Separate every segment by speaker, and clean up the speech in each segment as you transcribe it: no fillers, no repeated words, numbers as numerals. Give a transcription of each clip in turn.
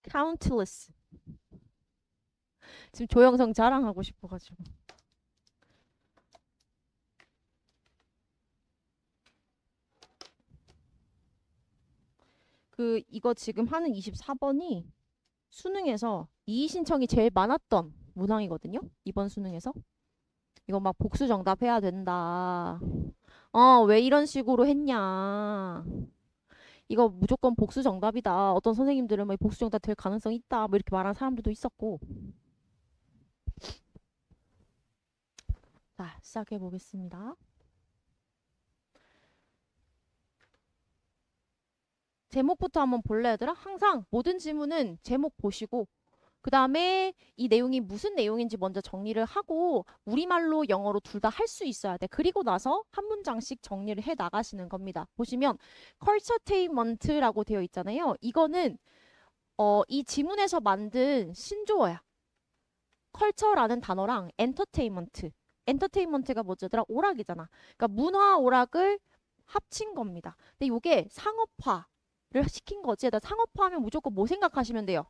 Speaker 1: countless. 지금 조영성 자랑하고 싶어가지고. 이거 지금 하는 24번이 수능에서 이의 신청이 제일 많았던 문항이거든요. 이번 수능에서. 이거 막 복수 정답 해야 된다. 왜 이런 식으로 했냐. 이거 무조건 복수 정답이다. 어떤 선생님들은 뭐 복수 정답 될 가능성 있다. 뭐 이렇게 말하는 사람들도 있었고. 자, 시작해 보겠습니다. 제목부터 한번 볼래, 얘들아? 항상 모든 질문은 제목 보시고 그 다음에 이 내용이 무슨 내용인지 먼저 정리를 하고 우리말로 영어로 둘 다 할 수 있어야 돼. 그리고 나서 한 문장씩 정리를 해 나가시는 겁니다. 보시면 컬처테인먼트라고 되어 있잖아요. 이거는 이 지문에서 만든 신조어야. 컬처라는 단어랑 엔터테인먼트. 엔터테인먼트가 뭐지? 얘들아? 오락이잖아. 그러니까 문화 오락을 합친 겁니다. 근데 이게 상업화를 시킨 거지. 얘들아, 상업화하면 무조건 뭐 생각하시면 돼요?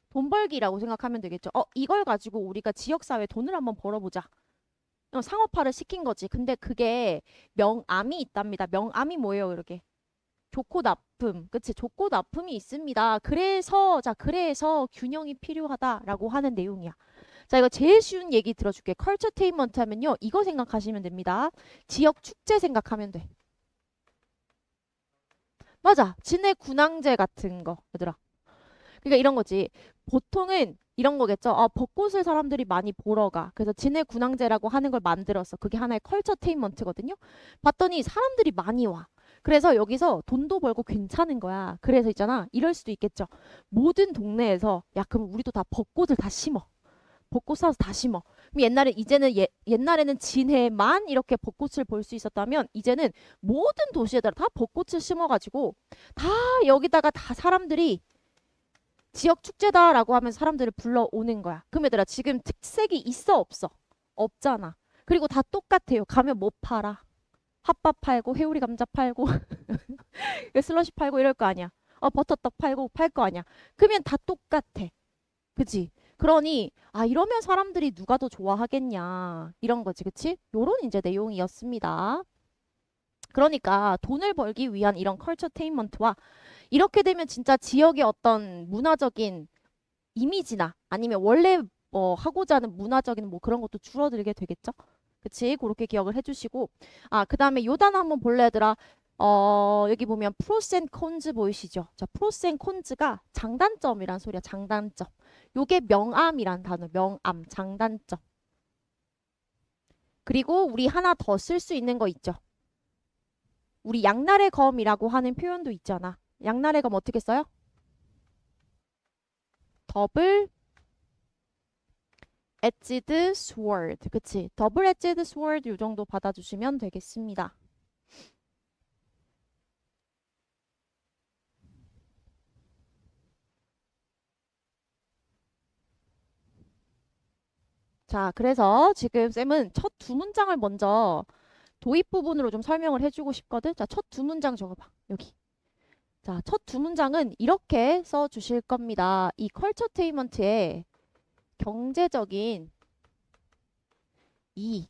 Speaker 1: 돈 벌기라고 생각하면 되겠죠. 이걸 가지고 우리가 지역사회 돈을 한번 벌어보자. 상업화를 시킨 거지. 근데 그게 명암이 있답니다. 명암이 뭐예요, 이렇게? 좋고 나쁨. 그치? 좋고 나쁨이 있습니다. 그래서 균형이 필요하다라고 하는 내용이야. 자, 이거 제일 쉬운 얘기 들어줄게. 컬처테인먼트 하면요. 이거 생각하시면 됩니다. 지역 축제 생각하면 돼. 맞아. 진해 군항제 같은 거, 얘들아. 그러니까 이런 거지. 보통은 이런 거겠죠. 벚꽃을 사람들이 많이 보러 가. 그래서 진해 군항제라고 하는 걸 만들었어. 그게 하나의 컬처테인먼트거든요. 봤더니 사람들이 많이 와. 그래서 여기서 돈도 벌고 괜찮은 거야. 그래서 있잖아. 이럴 수도 있겠죠. 모든 동네에서 야, 그럼 우리도 다 벚꽃을 다 심어. 벚꽃 사서 다 심어. 그럼 옛날에는 진해만 이렇게 벚꽃을 볼 수 있었다면 이제는 모든 도시에다 다 벚꽃을 심어가지고 다 여기다가 다 사람들이 지역 축제다라고 하면 사람들을 불러오는 거야. 그럼 얘들아 지금 특색이 있어 없어? 없잖아. 그리고 다 똑같아요. 가면 뭐 팔아? 핫바 팔고 해오리 감자 팔고 슬러시 팔고 이럴 거 아니야. 버터떡 팔고 팔 거 아니야. 그러면 다 똑같아. 그치? 그러니 이러면 사람들이 누가 더 좋아하겠냐 이런 거지. 그치? 요런 이제 내용이었습니다. 그러니까 돈을 벌기 위한 이런 컬처테인먼트와 이렇게 되면 진짜 지역의 어떤 문화적인 이미지나 아니면 원래 뭐 하고자 하는 문화적인 뭐 그런 것도 줄어들게 되겠죠? 그치? 그렇게 기억을 해주시고 그 다음에 요 단어 한번 볼래 얘들아. 여기 보면 프로스 앤 콘즈 보이시죠? 자, 프로스 앤 콘즈가 장단점이란 소리야. 장단점. 요게 명암이란 단어. 명암, 장단점. 그리고 우리 하나 더 쓸 수 있는 거 있죠? 우리 양날의 검이라고 하는 표현도 있잖아. 양날의 검 어떻게 써요? 더블 엣지드 스워드. 그치? 더블 엣지드 스워드 요 정도 받아주시면 되겠습니다. 자, 그래서 지금 쌤은 첫 두 문장을 먼저 도입 부분으로 좀 설명을 해주고 싶거든. 자, 첫 두 문장 적어봐. 여기. 자, 첫 두 문장은 이렇게 써주실 겁니다. 이 컬처테인먼트의 경제적인 이익.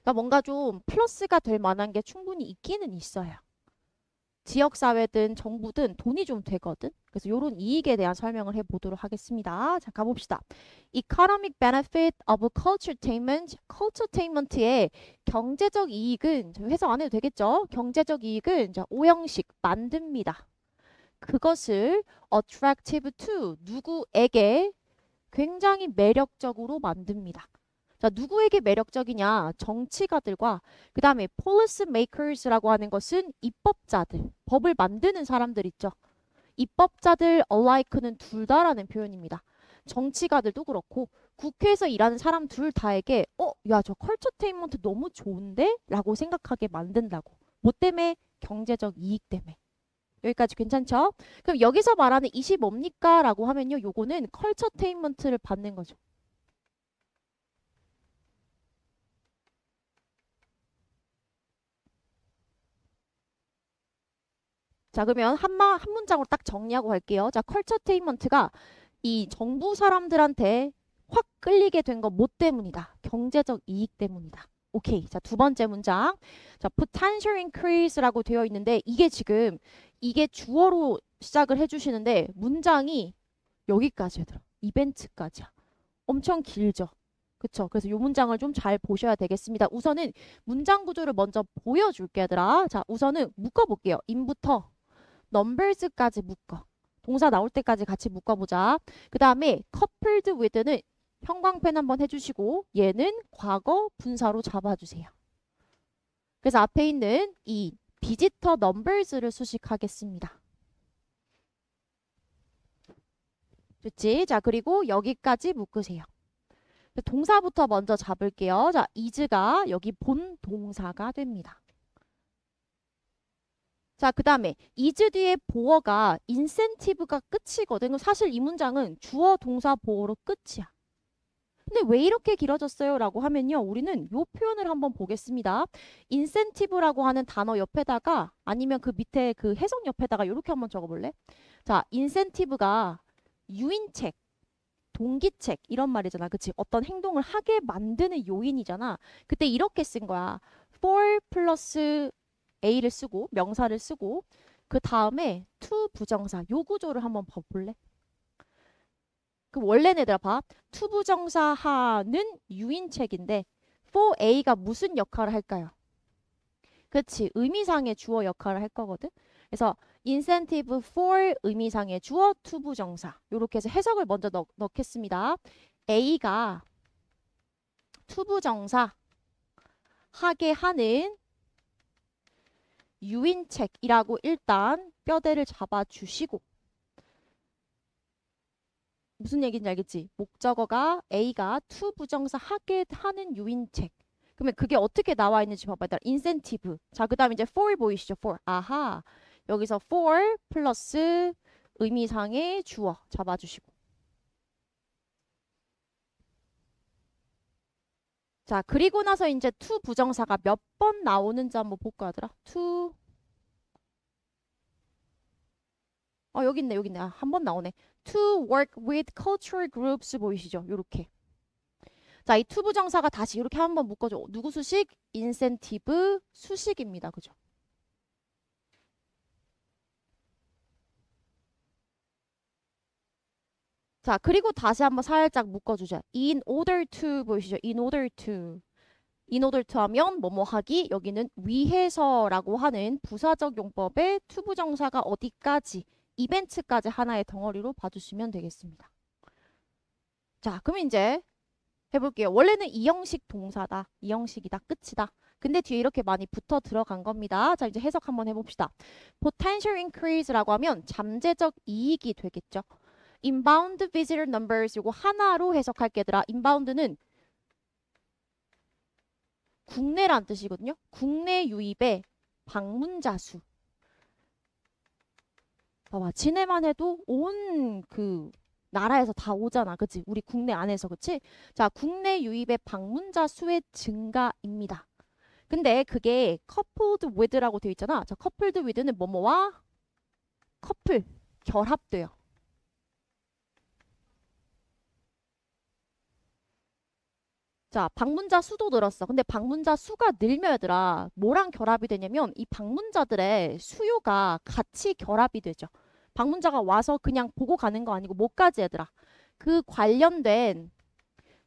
Speaker 1: 그러니까 뭔가 좀 플러스가 될 만한 게 충분히 있기는 있어요. 지역사회든 정부든 돈이 좀 되거든. 그래서 이런 이익에 대한 설명을 해보도록 하겠습니다. 자, 가봅시다. Economic benefit of culturetainment. culturetainment의 경제적 이익은 해석 안 해도 되겠죠? 경제적 이익은 자, 오형식 만듭니다. 그것을 attractive to 누구에게 굉장히 매력적으로 만듭니다. 자, 누구에게 매력적이냐? 정치가들과 그 다음에 policy makers라고 하는 것은 입법자들, 법을 만드는 사람들 있죠. 입법자들 alike는 둘 다라는 표현입니다. 정치가들도 그렇고 국회에서 일하는 사람 둘 다에게 야, 저 컬처테인먼트 너무 좋은데? 라고 생각하게 만든다고. 뭐 때문에? 경제적 이익 때문에. 여기까지 괜찮죠? 그럼 여기서 말하는 이시 뭡니까? 라고 하면요. 요거는 컬처테인먼트를 받는 거죠. 자, 그러면 한 문장으로 딱 정리하고 갈게요. 자, 컬처테인먼트가 이 정부 사람들한테 확 끌리게 된 거 뭐 때문이다? 경제적 이익 때문이다. 오케이. 자, 두 번째 문장. 자, potential increase라고 되어 있는데 이게 지금 이게 주어로 시작을 해주시는데 문장이 여기까지 얘들아. 이벤트까지야. 엄청 길죠. 그쵸? 그래서 이 문장을 좀 잘 보셔야 되겠습니다. 우선은 문장 구조를 먼저 보여줄게 얘들아. 자, 우선은 묶어볼게요. in부터 numbers까지 묶어. 동사 나올 때까지 같이 묶어보자. 그 다음에 coupled with는 형광펜 한번 해주시고 얘는 과거 분사로 잡아주세요. 그래서 앞에 있는 이 visitor numbers를 수식하겠습니다. 됐지? 자, 그리고 여기까지 묶으세요. 동사부터 먼저 잡을게요. 자, is가 여기 본 동사가 됩니다. 자, 그 다음에 is 뒤에 보어가 incentive가 끝이거든. 그럼 사실 이 문장은 주어 동사 보어로 끝이야. 근데 왜 이렇게 길어졌어요? 라고 하면요. 우리는 요 표현을 한번 보겠습니다. incentive라고 하는 단어 옆에다가 아니면 그 밑에 그 해석 옆에다가 이렇게 한번 적어볼래? 자, incentive가 유인책, 동기책 이런 말이잖아. 그치? 어떤 행동을 하게 만드는 요인이잖아. 그때 이렇게 쓴 거야. for 플러스 a를 쓰고 명사를 쓰고 그 다음에 to 부정사 요 구조를 한번 봐볼래? 그 원래는 얘들아 봐. to 부정사 하는 유인책인데 for a가 무슨 역할을 할까요? 그치? 의미상의 주어 역할을 할 거거든. 그래서 incentive for 의미상의 주어 to 부정사 요렇게 해서 해석을 먼저 넣겠습니다. a가 to 부정사 하게 하는 유인책이라고 일단 뼈대를 잡아주시고 무슨 얘기인지 알겠지? 목적어가 A가 to 부정사 하게 하는 유인책. 그러면 그게 어떻게 나와 있는지 봐봐. 일단 incentive. 자, 그 다음에 이제 for 보이시죠? for. 아하. 여기서 for 플러스 의미상의 주어 잡아주시고. 자, 그리고 나서 이제 to 부정사가 몇 번 나오는지 한번 볼까 하더라. to 여기 있네, 여기 있네. 아, 한 번 나오네. To work with cultural groups 보이시죠? 요렇게. 자, 이 to 부정사가 다시 이렇게 한번 묶어줘. 누구 수식? incentive 수식입니다. 그죠? 자, 그리고 다시 한번 살짝 묶어주자. in order to 보이시죠? in order to. in order to 하면 뭐뭐 하기. 여기는 위해서라고 하는 부사적 용법의 to 부정사가 어디까지, 이벤트까지 하나의 덩어리로 봐주시면 되겠습니다. 자, 그럼 이제 해볼게요. 원래는 이 형식 동사다. 이 형식이다. 끝이다. 근데 뒤에 이렇게 많이 붙어 들어간 겁니다. 자, 이제 해석 한번 해봅시다. potential increase라고 하면 잠재적 이익이 되겠죠. inbound visitor numbers 이거 하나로 해석할게 얘들아. inbound는 국내란 뜻이거든요. 국내 유입의 방문자 수. 봐봐. 지네만 해도 온 그 나라에서 다 오잖아. 그치? 우리 국내 안에서. 그치? 자, 국내 유입의 방문자 수의 증가입니다. 근데 그게 coupled with라고 되어 있잖아. 자, coupled with는 뭐뭐와 커플, 결합돼요. 자, 방문자 수도 늘었어. 근데 방문자 수가 늘면 얘들아, 뭐랑 결합이 되냐면 이 방문자들의 수요가 같이 결합이 되죠. 방문자가 와서 그냥 보고 가는 거 아니고 뭐까지 얘들아. 그 관련된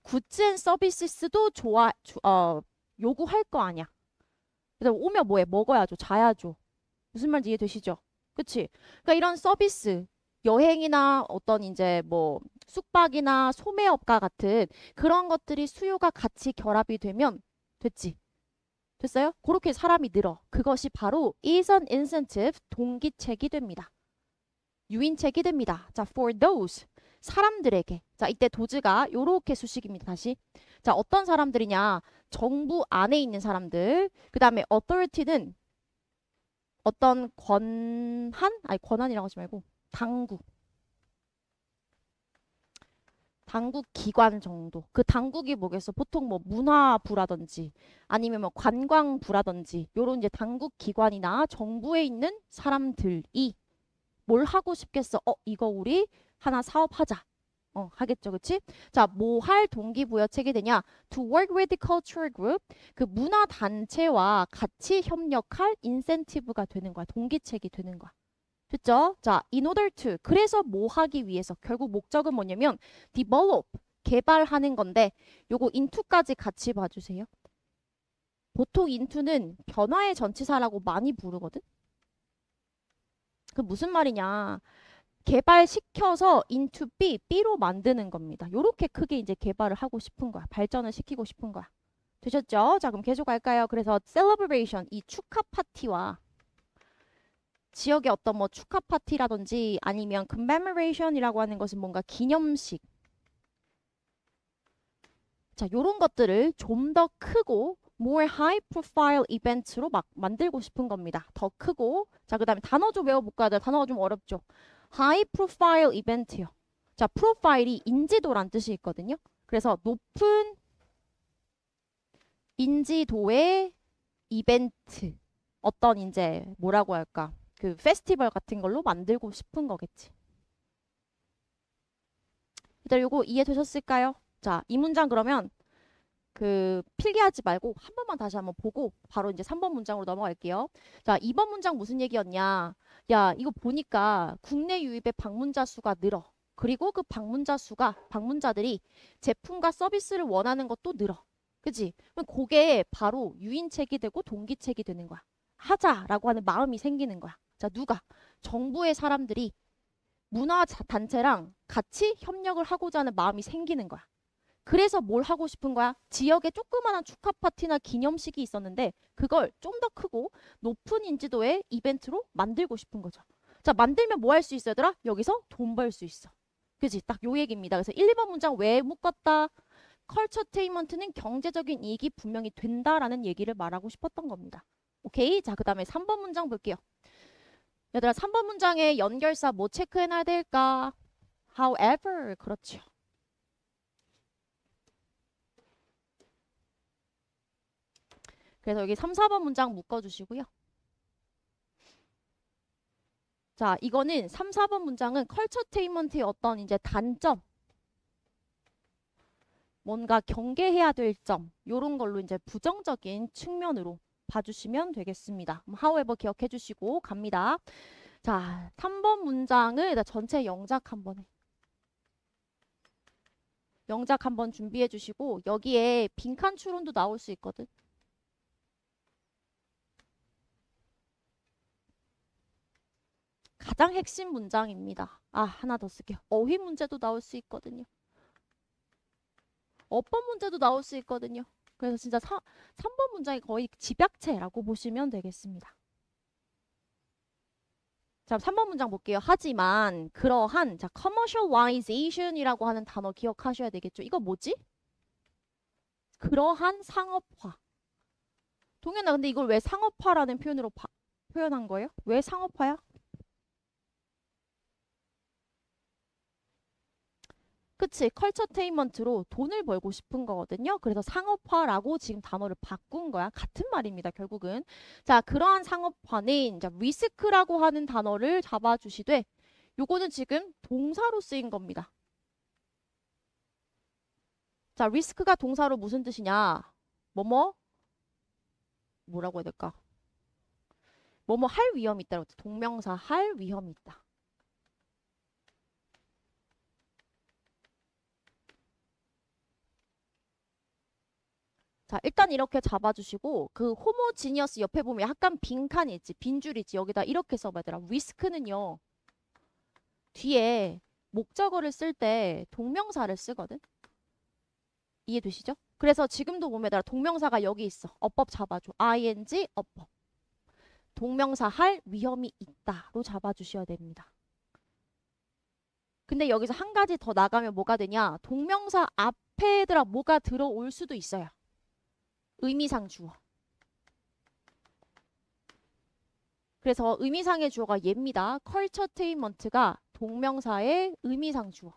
Speaker 1: 굿즈 앤 서비스도 요구할 거 아니야. 그래서 오면 뭐해? 먹어야죠. 자야죠. 무슨 말인지 이해되시죠? 그치? 그러니까 이런 서비스, 여행이나 어떤 이제 뭐 숙박이나 소매업과 같은 그런 것들이 수요가 같이 결합이 되면 됐지? 됐어요? 그렇게 사람이 늘어. 그것이 바로 is an incentive, 동기책이 됩니다. 유인책이 됩니다. 자, for those, 사람들에게. 자, 이때 도즈가 요렇게 수식입니다. 다시. 자, 어떤 사람들이냐? 정부 안에 있는 사람들. 그 다음에 authority는 어떤 권한? 아니 권한이라고 하지 말고 당국. 당국 기관 정도. 그 당국이 뭐겠어? 보통 뭐 문화부라든지 아니면 뭐 관광부라든지 요런 이제 당국 기관이나 정부에 있는 사람들이 뭘 하고 싶겠어? 이거 우리 하나 사업하자. 하겠죠. 그치? 자, 뭐 할 동기부여책이 되냐? To work with the cultural group. 그 문화 단체와 같이 협력할 인센티브가 되는 거야. 동기책이 되는 거야. 됐죠? 자, in order to. 그래서 뭐 하기 위해서. 결국 목적은 뭐냐면 develop. 개발하는 건데 요거 into까지 같이 봐주세요. 보통 into는 변화의 전치사라고 많이 부르거든? 그 무슨 말이냐? 개발시켜서 into B, B로 만드는 겁니다. 요렇게 크게 이제 개발을 하고 싶은 거야. 발전을 시키고 싶은 거야. 되셨죠? 자, 그럼 계속 갈까요? 그래서 celebration, 이 축하 파티와 지역의 어떤 뭐 축하 파티라든지 아니면 commemoration이라고 하는 것은 뭔가 기념식. 자, 요런 것들을 좀 더 크고 more high profile 이벤트로 막 만들고 싶은 겁니다. 더 크고. 자, 그다음에 단어 좀 외워볼까요? 단어가 좀 어렵죠. high profile 이벤트요. 자, 프로파일이 인지도란 뜻이 있거든요. 그래서 높은 인지도의 이벤트. 어떤 이제 뭐라고 할까? 그 페스티벌 같은 걸로 만들고 싶은 거겠지. 일단 요거 이해되셨을까요? 자, 이 문장 그러면 그 필기하지 말고 한 번만 다시 한번 보고 바로 이제 3번 문장으로 넘어갈게요. 자, 2번 문장 무슨 얘기였냐? 야, 이거 보니까 국내 유입의 방문자 수가 늘어. 그리고 그 방문자들이 제품과 서비스를 원하는 것도 늘어. 그치? 그럼 그게 바로 유인책이 되고 동기책이 되는 거야. 하자라고 하는 마음이 생기는 거야. 자, 누가? 정부의 사람들이 단체랑 같이 협력을 하고자 하는 마음이 생기는 거야. 그래서 뭘 하고 싶은 거야? 지역에 조그마한 축하 파티나 기념식이 있었는데 그걸 좀 더 크고 높은 인지도의 이벤트로 만들고 싶은 거죠. 자, 만들면 뭐 할 수 있어, 얘들아? 여기서 돈 벌 수 있어. 그지? 딱 요 얘기입니다. 그래서 1, 2번 문장 왜 묶었다? 컬처테인먼트는 경제적인 이익이 분명히 된다라는 얘기를 말하고 싶었던 겁니다. 오케이? 자, 그 다음에 3번 문장 볼게요. 얘들아, 3번 문장의 연결사 뭐 체크해놔야 될까? However, 그렇죠. 그래서 여기 3, 4번 문장 묶어주시고요. 자, 이거는 3, 4번 문장은 컬처테인먼트의 어떤 이제 단점, 뭔가 경계해야 될 점, 요런 걸로 이제 부정적인 측면으로 봐주시면 되겠습니다. however 기억해 주시고 갑니다. 자, 3번 문장을 일단 전체 영작 한번 해. 영작 한번 준비해 주시고 여기에 빈칸 추론도 나올 수 있거든. 가장 핵심 문장입니다. 아, 하나 더 쓸게요. 어휘 문제도 나올 수 있거든요. 어법 문제도 나올 수 있거든요. 그래서 진짜 3번 문장이 거의 집약체라고 보시면 되겠습니다. 자, 3번 문장 볼게요. 하지만 그러한 자, commercialization이라고 하는 단어 기억하셔야 되겠죠. 이거 뭐지? 그러한 상업화. 동현아, 근데 이걸 왜 상업화라는 표현으로 표현한 거예요? 왜 상업화야? 그치, 컬처테인먼트로 돈을 벌고 싶은 거거든요. 그래서 상업화라고 지금 단어를 바꾼 거야. 같은 말입니다, 결국은. 자, 그러한 상업화는 이제 리스크라고 하는 단어를 잡아주시되 요거는 지금 동사로 쓰인 겁니다. 자, 리스크가 동사로 무슨 뜻이냐? 뭐뭐? 뭐라고 해야 될까? 뭐뭐 할 위험이 있다고 했죠. 동명사 할 위험이 있다. 자, 일단 이렇게 잡아주시고 그 호모지니어스 옆에 보면 약간 빈칸이 있지. 빈줄이 있지. 여기다 이렇게 써봐야 되라. 리스크는요. 뒤에 목적어를 쓸 때 동명사를 쓰거든. 이해되시죠? 그래서 지금도 보면 얘들아 동명사가 여기 있어. 어법 잡아줘. ing 어법. 동명사 할 위험이 있다로 잡아주셔야 됩니다. 근데 여기서 한 가지 더 나가면 뭐가 되냐? 동명사 앞에 얘들아 뭐가 들어올 수도 있어요. 의미상 주어. 그래서 의미상의 주어가 얘입니다. 컬처테인먼트가 동명사의 의미상 주어.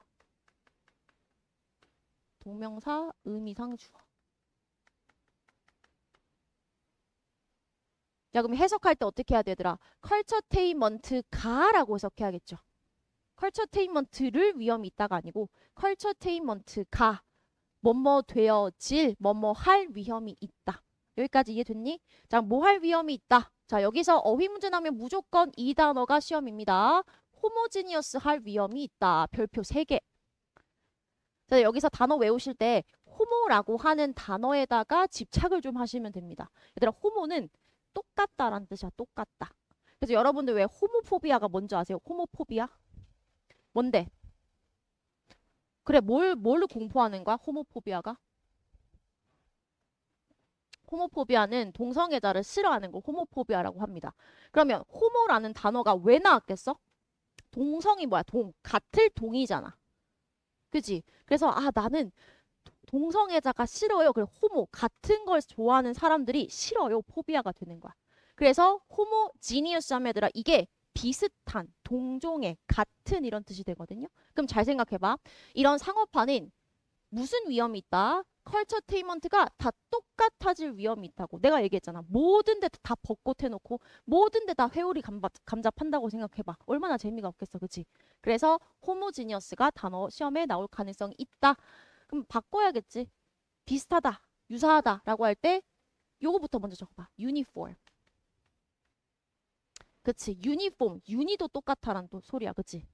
Speaker 1: 동명사, 의미상 주어. 자, 그럼 해석할 때 어떻게 해야 되더라? 컬처테인먼트가라고 해석해야겠죠. 컬처테인먼트를 위험이 있다가 아니고 컬처테인먼트가 뭐뭐 되어질, 뭐뭐 할 위험이 있다. 여기까지 이해됐니? 자, 뭐 할 위험이 있다. 자, 여기서 어휘 문제 나면 무조건 이 단어가 시험입니다. 호모지니어스 할 위험이 있다. 별표 3개. 자, 여기서 단어 외우실 때 호모라고 하는 단어에다가 집착을 좀 하시면 됩니다. 얘들아, 호모는 똑같다라는 뜻이야. 똑같다. 그래서 여러분들 왜 호모포비아가 뭔지 아세요? 호모포비아? 뭔데? 그래, 뭘로 공포하는 거야? 호모포비아가? 호모포비아는 동성애자를 싫어하는 걸 호모포비아라고 합니다. 그러면 호모라는 단어가 왜 나왔겠어? 동성이 뭐야? 같을 동이잖아. 그지? 그래서 나는 동성애자가 싫어요. 그래, 호모 같은 걸 좋아하는 사람들이 싫어요. 포비아가 되는 거야. 그래서 호모지니어스 하면 얘들아 이게 비슷한, 동종의, 같은 이런 뜻이 되거든요. 그럼 잘 생각해봐. 이런 상업화는 무슨 위험이 있다? 컬처테인먼트가 다 똑같아질 위험이 있다고. 내가 얘기했잖아. 모든 데 다 벚꽃 해놓고 모든 데 다 회오리 감자 판다고 생각해봐. 얼마나 재미가 없겠어. 그치? 그래서 호모지니어스가 단어 시험에 나올 가능성이 있다. 그럼 바꿔야겠지. 비슷하다, 유사하다 라고 할 때 요거부터 먼저 적어봐. 유니폼. 그치? 유니폼. 유니도 똑같다라는 또 소리야. 그치?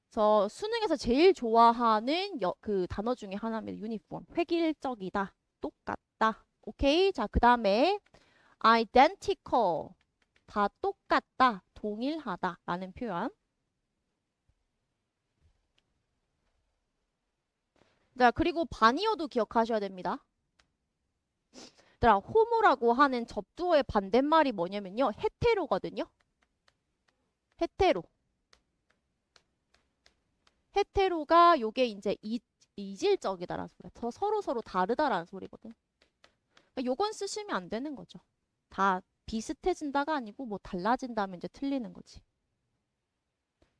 Speaker 1: 저 수능에서 제일 좋아하는 그 단어 중에 하나입니다. 유니폼. 획일적이다. 똑같다. 오케이? 자, 그 다음에 identical. 다 똑같다. 동일하다. 라는 표현. 자, 그리고 반이어도 기억하셔야 됩니다. 얘들아, 호모라고 하는 접두어의 반대말이 뭐냐면요. 헤테로거든요. 헤테로. 헤테로가 요게 이제 이질적이다라는 소리야. 더 서로 다르다라는 소리거든. 그러니까 요건 쓰시면 안 되는 거죠. 다 비슷해진다가 아니고 뭐 달라진다면 이제 틀리는 거지.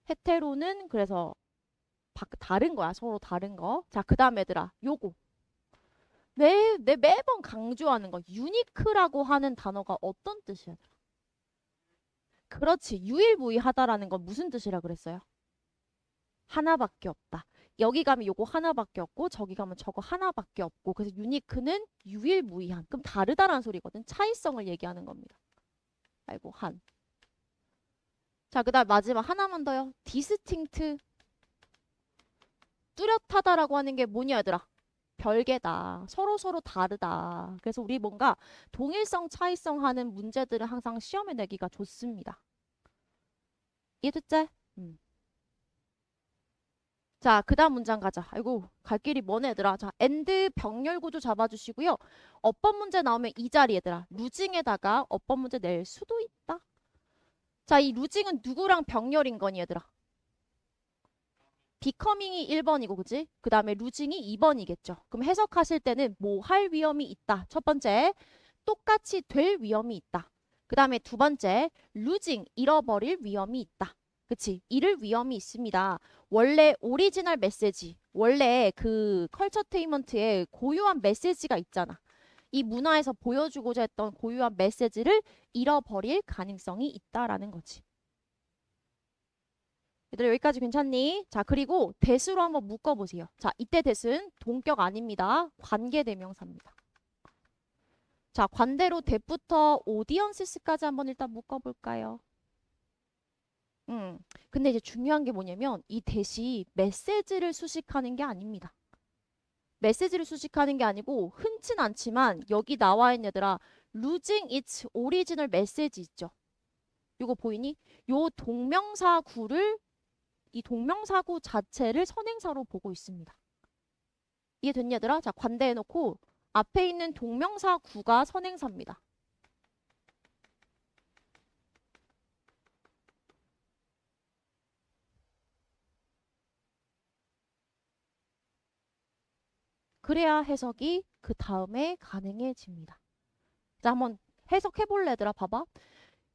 Speaker 1: 헤테로는 그래서 다른 거야. 서로 다른 거. 자, 그 다음 얘들아. 요거. 매번 강조하는 거. 유니크라고 하는 단어가 어떤 뜻이야? 그렇지. 유일무이하다라는 건 무슨 뜻이라 그랬어요? 하나밖에 없다. 여기 가면 요거 하나밖에 없고 저기 가면 저거 하나밖에 없고 그래서 유니크는 유일무이한. 그럼 다르다라는 소리거든. 차이성을 얘기하는 겁니다. 아이고 한. 자, 그다음 마지막 하나만 더요. 디스팅트. 뚜렷하다라고 하는 게 뭐냐 얘들아? 별개다. 서로 다르다. 그래서 우리 뭔가 동일성, 차이성 하는 문제들을 항상 시험에 내기가 좋습니다. 이해됐지? 자, 그 다음 문장 가자. 아이고, 갈 길이 머네, 얘들아. 자, and 병렬 구조 잡아주시고요. 어법 문제 나오면 이 자리, 얘들아. 루징에다가 어법 문제 낼 수도 있다. 자, 이 루징은 누구랑 병렬인 거니, 얘들아? 비커밍이 1번이고, 그지? 그 다음에 루징이 2번이겠죠. 그럼 해석하실 때는 뭐 할 위험이 있다. 첫 번째, 똑같이 될 위험이 있다. 그 다음에 두 번째, 루징, 잃어버릴 위험이 있다. 그치? 잃을 위험이 있습니다. 원래 오리지널 메시지, 원래 그 컬처테인먼트에 고유한 메시지가 있잖아. 이 문화에서 보여주고자 했던 고유한 메시지를 잃어버릴 가능성이 있다라는 거지. 얘들 여기까지 괜찮니? 자, 그리고 대수로 한번 묶어보세요. 자, 이때 대수는 동격 아닙니다. 관계대명사입니다. 자, 관대로 대부터 오디언시스까지 한번 일단 묶어볼까요? 근데 이제 중요한 게 뭐냐면 이 대시 메시지를 수식하는 게 아닙니다. 메시지를 수식하는 게 아니고 흔치 않지만 여기 나와 있는 얘들아 losing its original message 있죠. 이거 보이니? 요 동명사구를 이 동명사구 자체를 선행사로 보고 있습니다. 이해됐냐 얘들아? 자, 관대해놓고 앞에 있는 동명사구가 선행사입니다. 그래야 해석이 그 다음에 가능해집니다. 자, 한번 해석해 볼래, 얘들아? 봐봐.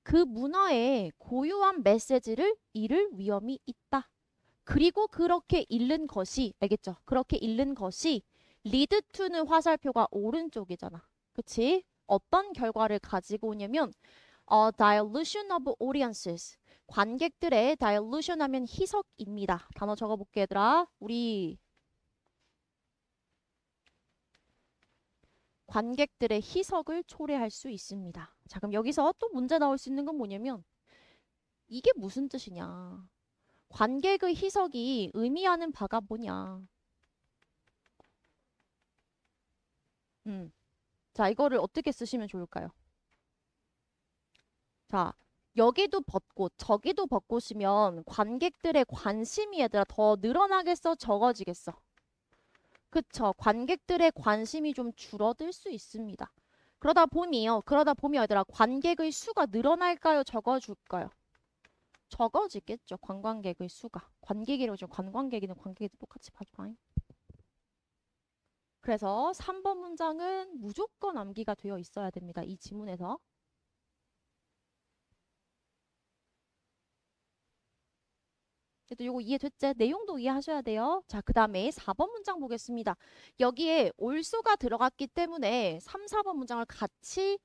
Speaker 1: 그 문화에 고유한 메시지를 잃을 위험이 있다. 그리고 그렇게 읽는 것이, 알겠죠? 그렇게 읽는 것이 lead to는 화살표가 오른쪽이잖아. 그치? 어떤 결과를 가지고 오냐면 dilution of audiences. 관객들의 dilution 하면 희석입니다. 단어 적어볼게 얘들아. 우리 관객들의 희석을 초래할 수 있습니다. 자, 그럼 여기서 또 문제 나올 수 있는 건 뭐냐면 이게 무슨 뜻이냐? 관객의 희석이 의미하는 바가 뭐냐? 자, 이거를 어떻게 쓰시면 좋을까요? 자, 여기도 벚꽃, 저기도 벚꽃이면 관객들의 관심이 얘들아 더 늘어나겠어, 적어지겠어? 그쵸. 관객들의 관심이 좀 줄어들 수 있습니다. 그러다 보면 얘들아 관객의 수가 늘어날까요, 적어줄까요? 적어지겠죠. 관광객의 수가. 관객이라고 좀 관광객이든 관객이든 똑같이 봐줘라. 그래서 3번 문장은 무조건 암기가 되어 있어야 됩니다. 이 지문에서. 그래도 요거 이해됐지? 내용도 이해하셔야 돼요. 자, 그 다음에 4번 문장 보겠습니다. 여기에 올소가 들어갔기 때문에 3, 4번 문장을 같이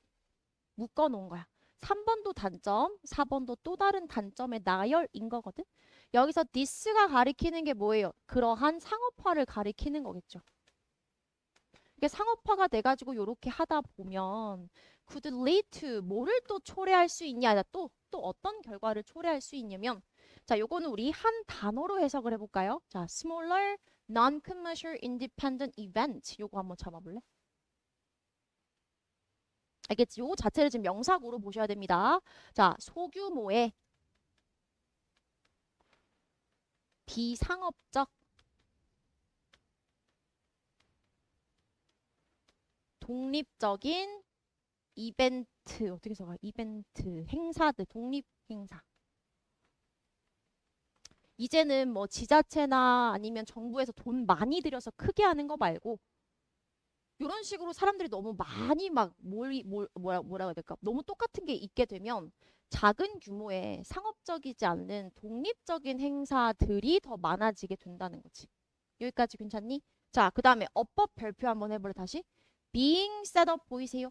Speaker 1: 묶어 놓은 거야. 3번도 단점, 4번도 또 다른 단점의 나열인 거거든. 여기서 this가 가리키는 게 뭐예요? 그러한 상업화를 가리키는 거겠죠. 이게 상업화가 돼가지고 요렇게 하다 보면 could lead to 뭐를 또 초래할 수 있냐? 또 어떤 결과를 초래할 수 있냐면 자, 요거는 우리 한 단어로 해석을 해볼까요? 자, smaller non-commercial independent event 요거 한번 잡아볼래? 알겠지? 요거 자체를 지금 명사구로 보셔야 됩니다. 자, 소규모의 비상업적 독립적인 이벤트 어떻게 써가? 이벤트 행사들 독립 행사. 이제는 뭐 지자체나 아니면 정부에서 돈 많이 들여서 크게 하는 거 말고 이런 식으로 사람들이 너무 많이 막 뭐라고 해야 될까? 너무 똑같은 게 있게 되면 작은 규모의 상업적이지 않는 독립적인 행사들이 더 많아지게 된다는 거지. 여기까지 괜찮니? 자, 그 다음에 어법 별표 한번 해볼래 다시? being set up 보이세요?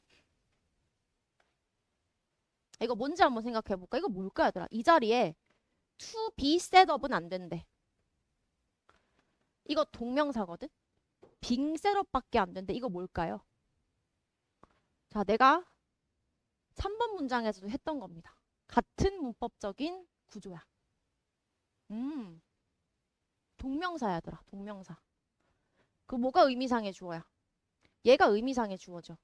Speaker 1: 이거 뭔지 한번 생각해 볼까? 이거 뭘까 얘들아? 이 자리에 to be set up은 안 된대. 이거 동명사거든? being set up밖에 안 된대. 이거 뭘까요? 자, 내가 3번 문장에서도 했던 겁니다. 같은 문법적인 구조야. 음, 동명사야 얘들아. 동명사. 그 뭐가 의미상의 주어야? 얘가 의미상의 주어죠.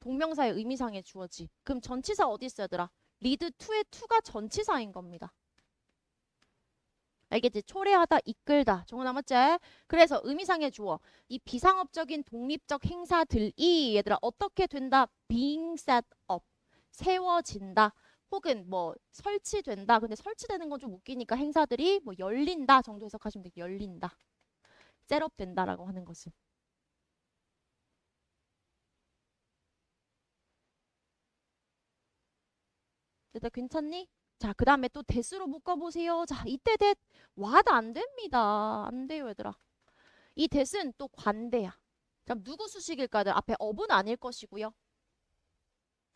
Speaker 1: 동명사의 의미상의 주어지. 그럼 전치사 어디 있어 얘들아? lead to의 to가 전치사인 겁니다. 알겠지? 초래하다, 이끌다. 정훈아 맞지? 그래서 의미상의 주어. 이 비상업적인 독립적 행사들이 얘들아 어떻게 된다? being set up. 세워진다. 혹은 뭐 설치된다. 근데 설치되는 건 좀 웃기니까 행사들이 뭐 열린다 정도 해석하시면 돼요. 열린다. 셋업 된다라고 하는 것은. 일단 괜찮니? 자, 그 다음에 또 대수로 묶어보세요. 자, 이때 대 와도 안 됩니다. 안 돼요, 얘들아. 이 대는 또 관대야. 그럼 누구 수식일까? 앞에 업은 아닐 것이고요.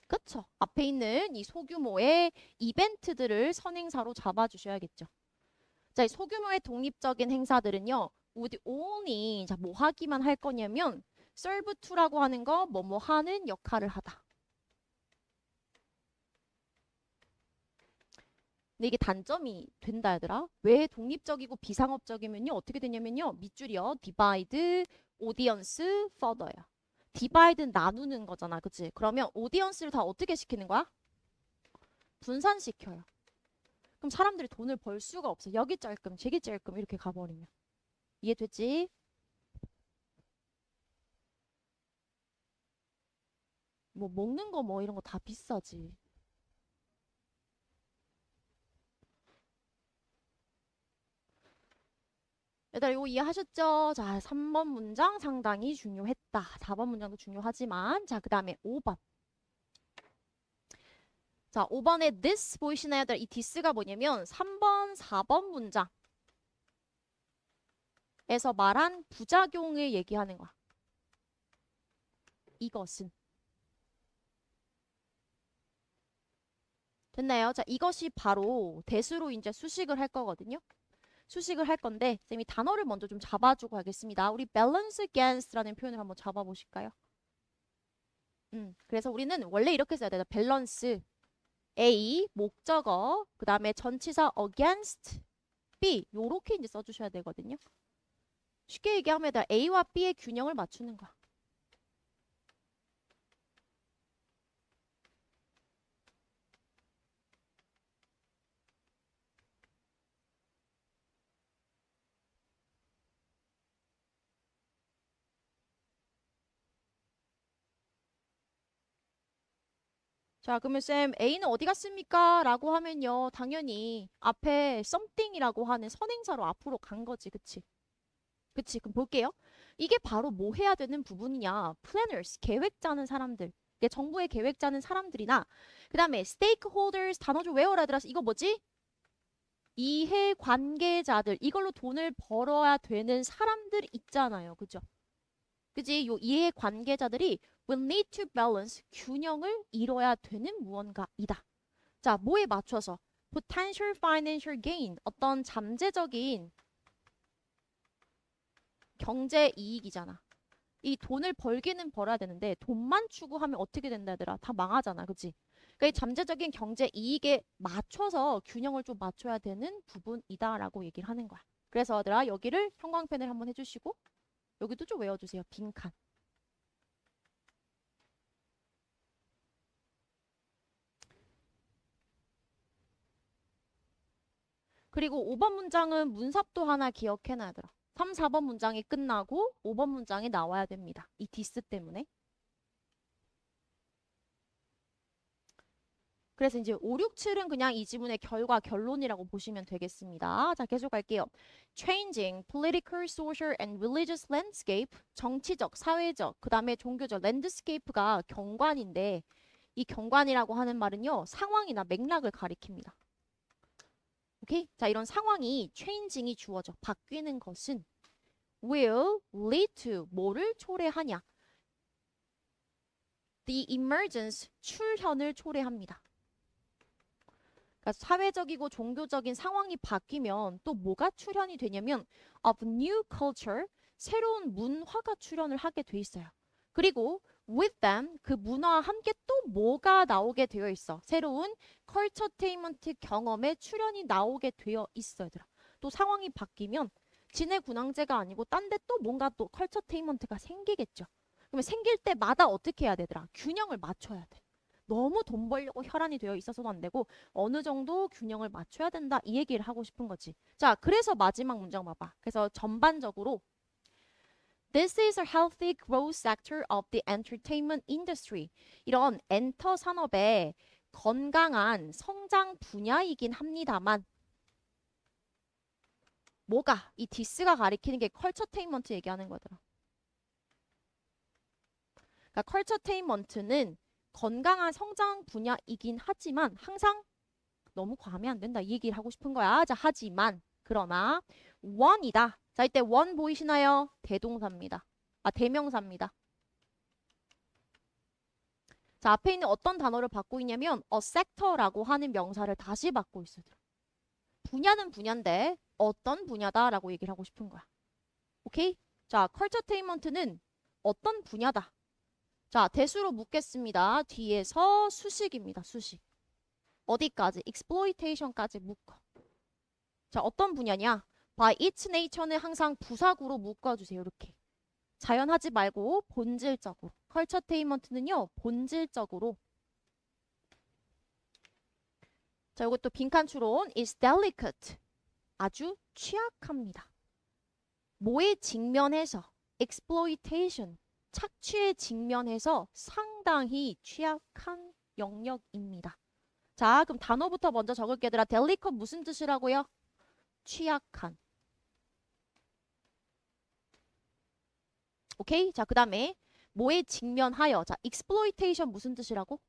Speaker 1: 그쵸? 앞에 있는 이 소규모의 이벤트들을 선행사로 잡아주셔야겠죠. 자, 이 소규모의 독립적인 행사들은요. would only 자, 뭐 하기만 할 거냐면 serve to라고 하는 거 뭐뭐 하는 역할을 하다. 근데 이게 단점이 된다 얘들아. 왜 독립적이고 비상업적이면요. 어떻게 되냐면요. 밑줄이요. divide, audience, further야. 디바이드는 나누는 거잖아. 그치? 그러면 오디언스를 다 어떻게 시키는 거야? 분산시켜요. 그럼 사람들이 돈을 벌 수가 없어. 여기 짤끔, 저기 짤끔 이렇게 가버리면. 이해됐지? 뭐 먹는 거 뭐 이런 거 다 비싸지. 얘들아 이거 이해하셨죠? 자, 3번 문장 상당히 중요했다. 4번 문장도 중요하지만 자, 그 다음에 5번. 자, 5번에 this 보이시나요? 이 this가 뭐냐면 3번, 4번 문장에서 말한 부작용을 얘기하는 거야. 이것은. 됐나요? 자, 이것이 바로 대수로 이제 수식을 할 거거든요. 수식을 할 건데 쌤이 단어를 먼저 좀 잡아주고 하겠습니다. 우리 balance against라는 표현을 한번 잡아보실까요? 그래서 우리는 원래 이렇게 써야 돼요. 밸런스 A 목적어 그 다음에 전치사 against B 요렇게 이제 써주셔야 되거든요. 쉽게 얘기하면 A와 B의 균형을 맞추는 거야. 자, 그러면 쌤 A는 어디 갔습니까? 라고 하면요. 당연히 앞에 something이라고 하는 선행사로 앞으로 간 거지. 그치? 그치? 그럼 볼게요. 이게 바로 뭐 해야 되는 부분이냐? planners, 계획 짜는 사람들. 이게 정부의 계획 짜는 사람들이나 그 다음에 stakeholders 단어 좀 외워라 들어서 이거 뭐지? 이해 관계자들. 이걸로 돈을 벌어야 되는 사람들 있잖아요. 그죠? 그지? 요 이해 관계자들이 will need to balance 균형을 이뤄야 되는 무언가이다. 자, 뭐에 맞춰서? potential financial gain 어떤 잠재적인 경제 이익이잖아. 이 돈을 벌기는 벌어야 되는데 돈만 추구하면 어떻게 된다 얘들아? 다 망하잖아. 그치? 그러니까 이 잠재적인 경제 이익에 맞춰서 균형을 좀 맞춰야 되는 부분이다라고 얘기를 하는 거야. 그래서 얘들아 여기를 형광펜을 한번 해주시고 여기도 좀 외워주세요. 빈칸. 그리고 5번 문장은 문sab도 하나 기억해놔야 들어. 3, 4번 문장이 끝나고 5번 문장이 나와야 됩니다. 이 디스 때문에. 그래서 이제 5, 6, 7은 그냥 이 지문의 결과, 결론이라고 보시면 되겠습니다. 자, 계속 갈게요. Changing political, social and religious landscape. 정치적, 사회적, 그 다음에 종교적 landscape가 경관인데 이 경관이라고 하는 말은요. 상황이나 맥락을 가리킵니다. 오케이? 자, 이런 상황이 changing이 주어져. 바뀌는 것은 will lead to 뭐를 초래하냐? The emergence 출현을 초래합니다. 그러니까 사회적이고 종교적인 상황이 바뀌면 또 뭐가 출현이 되냐면 of new culture 새로운 문화가 출현을 하게 돼 있어요. 그리고 with them 그 문화와 함께 또 뭐가 나오게 되어 있어. 새로운 컬처테인먼트 경험의 출현이 나오게 되어 있어 얘들아. 또 상황이 바뀌면 진해군항제가 아니고 딴 데 또 뭔가 또 컬처테인먼트가 생기겠죠. 그러면 생길 때마다 어떻게 해야 되더라? 균형을 맞춰야 돼. 너무 돈 벌려고 혈안이 되어 있어서도 안 되고 어느 정도 균형을 맞춰야 된다 이 얘기를 하고 싶은 거지. 자, 그래서 마지막 문장 봐봐. 그래서 전반적으로 This is a healthy growth sector of the entertainment industry. 이런 엔터 산업의 건강한 성장 분야이긴 합니다만 뭐가 이 디스가 가리키는 게 컬처테인먼트 얘기하는 거더라. 그러니까 컬처테인먼트는 건강한 성장 분야이긴 하지만 항상 너무 과하면 안 된다. 이 얘기를 하고 싶은 거야. 자, 하지만 그러나 원이다. 자, 이때 원 보이시나요? 대동사입니다. 아, 대명사입니다. 자, 앞에 있는 어떤 단어를 받고 있냐면 a sector라고 하는 명사를 다시 받고 있어요. 분야는 분야인데 어떤 분야다라고 얘기를 하고 싶은 거야. 오케이? 자, 컬처테인먼트는 어떤 분야다. 자, 대수로 묻겠습니다. 뒤에서 수식입니다. 수식. 어디까지? exploitation까지 묶어. 자, 어떤 분야냐? by its nature는 항상 부사구로 묶어주세요. 이렇게. 자연하지 말고 본질적으로. 컬처테인먼트는요. 본질적으로. 자, 이것도 빈칸 추론 is delicate. 아주 취약합니다. 뭐에 직면해서? exploitation. 착취에 직면해서 상당히 취약한 영역입니다. 자, 그럼 단어부터 먼저 적을게 얘들아. delicate 무슨 뜻이라고요? 취약한. 오케이? 자, 그 다음에 뭐에 직면하여. 자, exploitation 무슨 뜻이라고?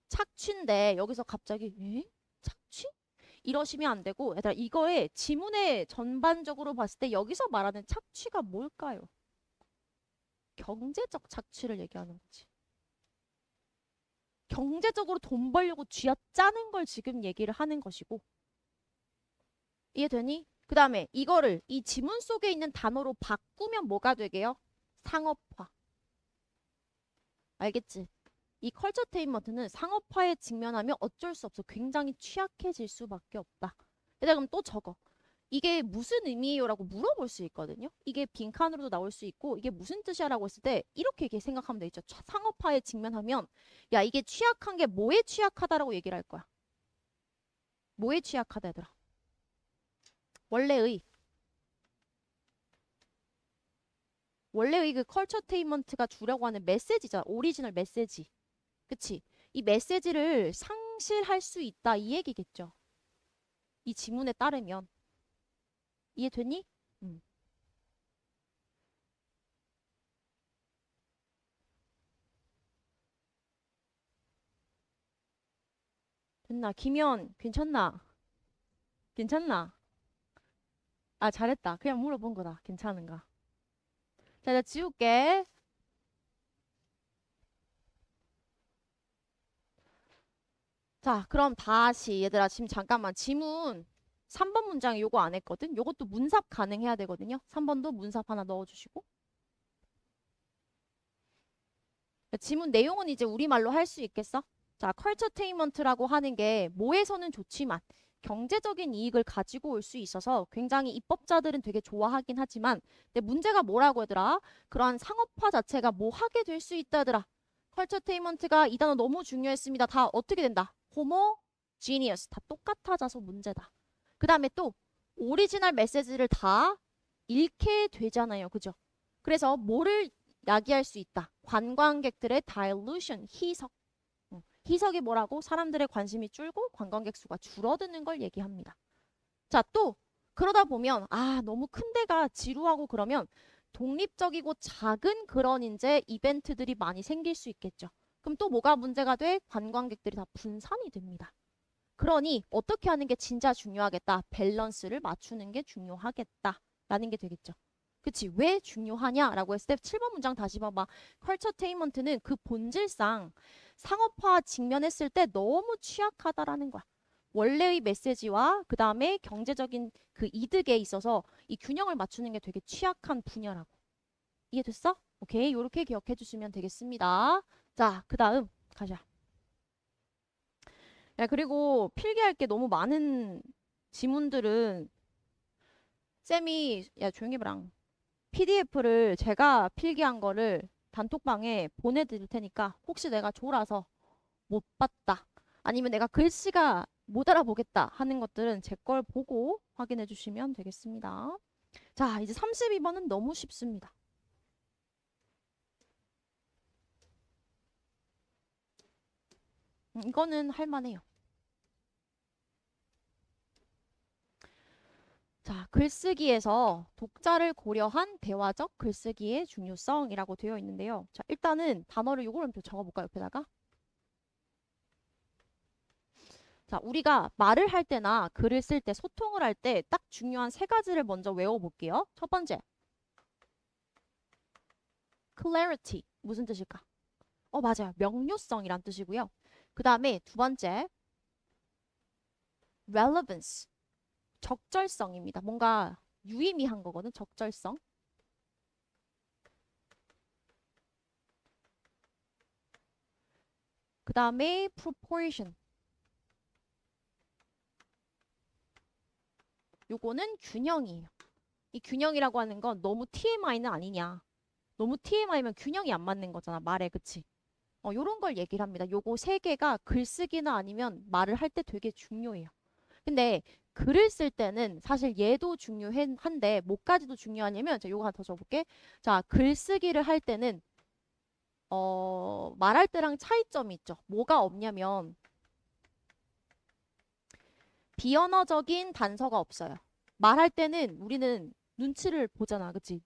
Speaker 1: 착취인데 여기서 갑자기 에? 착취? 이러시면 안 되고 얘들아 이거의 지문에 전반적으로 봤을 때 여기서 말하는 착취가 뭘까요? 경제적 착취를 얘기하는 거지. 경제적으로 돈 벌려고 쥐어짜는 걸 지금 얘기를 하는 것이고 이해되니? 그 다음에 이거를 이 지문 속에 있는 단어로 바꾸면 뭐가 되게요? 상업화. 알겠지? 이 컬처테인먼트는 상업화에 직면하면 어쩔 수 없어. 굉장히 취약해질 수밖에 없다. 얘들아 그럼 또 적어. 이게 무슨 의미예요? 라고 물어볼 수 있거든요. 이게 빈칸으로도 나올 수 있고 이게 무슨 뜻이야? 라고 했을 때 이렇게 생각하면 되죠. 상업화에 직면하면 야 이게 취약한 게 뭐에 취약하다라고 얘기를 할 거야. 뭐에 취약하다 얘들아? 원래의 그 컬처테인먼트가 주려고 하는 메시지잖아. 오리지널 메시지. 그치? 이 메시지를 상실할 수 있다 이 얘기겠죠. 이 지문에 따르면. 이해되니? 음. 됐나? 김연 괜찮나? 괜찮나? 아 잘했다. 그냥 물어본 거다. 괜찮은가? 자, 이제 지울게. 자, 그럼 다시 얘들아 지금 잠깐만 지문 3번 문장에 요거 안 했거든? 요것도 문삽 가능해야 되거든요. 3번도 문삽 하나 넣어주시고. 지문 내용은 이제 우리말로 할 수 있겠어? 자, 컬처테인먼트라고 하는 게 뭐에서는 좋지만 경제적인 이익을 가지고 올 수 있어서 굉장히 입법자들은 되게 좋아하긴 하지만 근데 문제가 뭐라고 하더라? 그러한 상업화 자체가 뭐 하게 될 수 있다더라. 컬처테인먼트가 이 단어 너무 중요했습니다. 다 어떻게 된다? 호모지니어스 다 똑같아져서 문제다. 그 다음에 또 오리지널 메시지를 다 잃게 되잖아요. 그죠? 그래서 뭐를 야기할 수 있다. 관광객들의 dilution, 희석. 희석이 뭐라고? 사람들의 관심이 줄고 관광객 수가 줄어드는 걸 얘기합니다. 자, 또 그러다 보면 아, 너무 큰 데가 지루하고 그러면 독립적이고 작은 그런 이제 이벤트들이 많이 생길 수 있겠죠. 그럼 또 뭐가 문제가 돼? 관광객들이 다 분산이 됩니다. 그러니 어떻게 하는 게 진짜 중요하겠다. 밸런스를 맞추는 게 중요하겠다라는 게 되겠죠. 그치? 왜 중요하냐라고 했을 때 7번 문장 다시 봐봐. 컬처테인먼트는 그 본질상 상업화 직면했을 때 너무 취약하다라는 거야. 원래의 메시지와 그 다음에 경제적인 그 이득에 있어서 이 균형을 맞추는 게 되게 취약한 분야라고. 이해됐어? 오케이. 요렇게 기억해 주시면 되겠습니다. 자, 그 다음 가자. 야, 그리고 필기할 게 너무 많은 지문들은 쌤이 야 조용히 해봐랑 PDF를 제가 필기한 거를 단톡방에 보내드릴 테니까 혹시 내가 졸아서 못 봤다 아니면 내가 글씨가 못 알아보겠다 하는 것들은 제 걸 보고 확인해 주시면 되겠습니다. 자, 이제 32번은 너무 쉽습니다. 이거는 할만해요. 자, 글쓰기에서 독자를 고려한 대화적 글쓰기의 중요성이라고 되어 있는데요. 자, 일단은 단어를 요걸 좀 적어볼까요? 옆에다가. 자, 우리가 말을 할 때나 글을 쓸 때, 소통을 할 때 딱 중요한 세 가지를 먼저 외워볼게요. 첫 번째, clarity. 무슨 뜻일까? 맞아요. 명료성이란 뜻이고요. 그 다음에 두 번째, relevance. 적절성입니다. 뭔가 유의미한 거거든, 적절성. 그 다음에 proportion. 요거는 균형이에요. 이 균형이라고 하는 건 너무 TMI는 아니냐. 너무 TMI면 균형이 안 맞는 거잖아, 말에, 그치? 요런 걸 얘기를 합니다. 요거 세 개가 글쓰기나 아니면 말을 할 때 되게 중요해요. 근데 글을 쓸 때는 사실 얘도 중요한데 뭐까지도 중요하냐면 자, 요거 하나 더 적어볼게. 자, 글쓰기를 할 때는 말할 때랑 차이점이 있죠. 뭐가 없냐면 비언어적인 단서가 없어요. 말할 때는 우리는 눈치를 보잖아. 그치?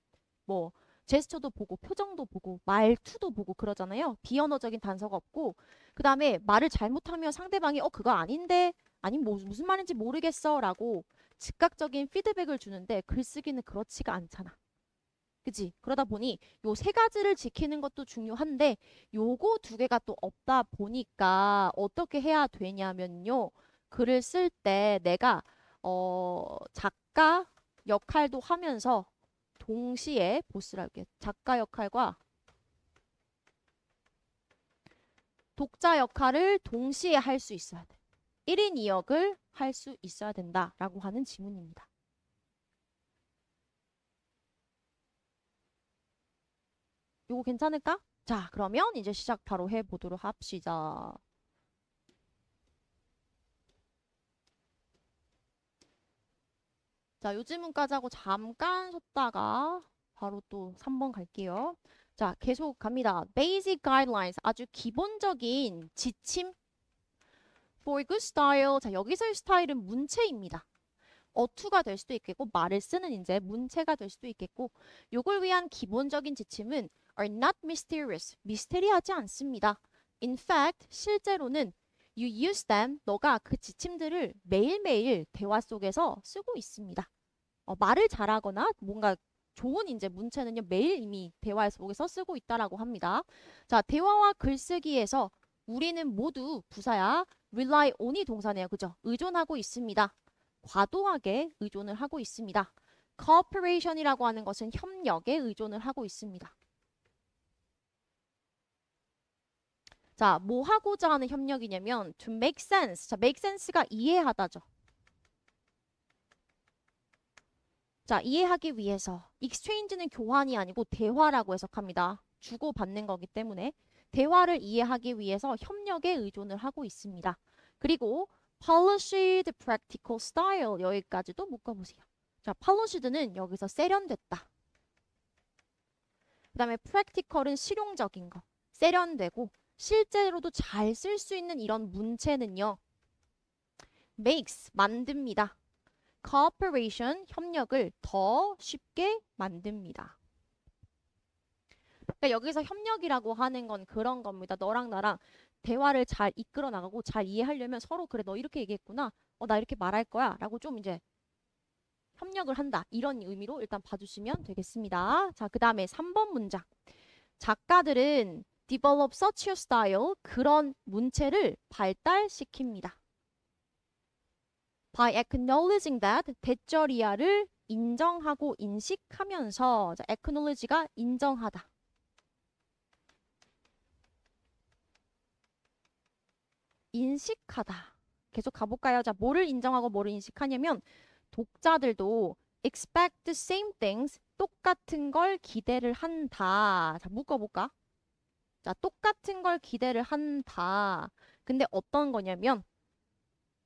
Speaker 1: 뭐 제스처도 보고 표정도 보고 말투도 보고 그러잖아요. 비언어적인 단서가 없고 그 다음에 말을 잘못하면 상대방이 그거 아닌데 아니 뭐 무슨 말인지 모르겠어 라고 즉각적인 피드백을 주는데 글쓰기는 그렇지가 않잖아. 그치? 그러다 보니 요 세 가지를 지키는 것도 중요한데 요거 두 개가 또 없다 보니까 어떻게 해야 되냐면요. 글을 쓸 때 내가 작가 역할도 하면서 동시에 보스라 할게. 작가 역할과 독자 역할을 동시에 할 수 있어야 돼. 1인 2역을 할 수 있어야 된다라고 하는 지문입니다. 요거 괜찮을까? 자, 그러면 이제 시작 바로 해보도록 합시다. 자, 요 질문까지 하고 잠깐 쉬었다가 바로 또 3번 갈게요. 자, 계속 갑니다. Basic guidelines. 아주 기본적인 지침. For good style. 자, 여기서의 스타일은 문체입니다. 어투가 될 수도 있겠고 말을 쓰는 이제 문체가 될 수도 있겠고 요걸 위한 기본적인 지침은 are not mysterious. 미스테리하지 않습니다. In fact, 실제로는 you use them. 너가 그 지침들을 매일매일 대화 속에서 쓰고 있습니다. 말을 잘하거나 뭔가 좋은 이제 문체는요 매일 이미 대화 속에서 쓰고 있다라고 합니다. 자, 대화와 글쓰기에서 우리는 모두 부사야 rely on이 동사네요. 그죠? 의존하고 있습니다. 과도하게 의존을 하고 있습니다. cooperation이라고 하는 것은 협력에 의존을 하고 있습니다. 자, 뭐 하고자 하는 협력이냐면 to make sense. 자, make sense가 이해하다죠. 자, 이해하기 위해서 exchange는 교환이 아니고 대화라고 해석합니다. 주고받는 거기 때문에 대화를 이해하기 위해서 협력에 의존을 하고 있습니다. 그리고 polished practical style 여기까지도 묶어보세요. 자, polished,는 여기서 세련됐다. 그 다음에 practical은 실용적인 거. 세련되고 실제로도 잘 쓸 수 있는 이런 문체는요. makes, 만듭니다. cooperation, 협력을 더 쉽게 만듭니다. 그러니까 여기서 협력이라고 하는 건 그런 겁니다. 너랑 나랑 대화를 잘 이끌어 나가고 잘 이해하려면 서로 그래 너 이렇게 얘기했구나. 나 이렇게 말할 거야. 라고 좀 이제 협력을 한다. 이런 의미로 일단 봐주시면 되겠습니다. 자, 그 다음에 3번 문장. 작가들은 develop such a style 그런 문체를 발달시킵니다. By acknowledging that 대절이야를 인정하고 인식하면서 자, acknowledge가 인정하다. 인식하다. 계속 가볼까요? 자, 뭐를 인정하고 뭐를 인식하냐면 독자들도 expect the same things 똑같은 걸 기대를 한다. 자, 묶어볼까? 자, 똑같은 걸 기대를 한다. 근데 어떤 거냐면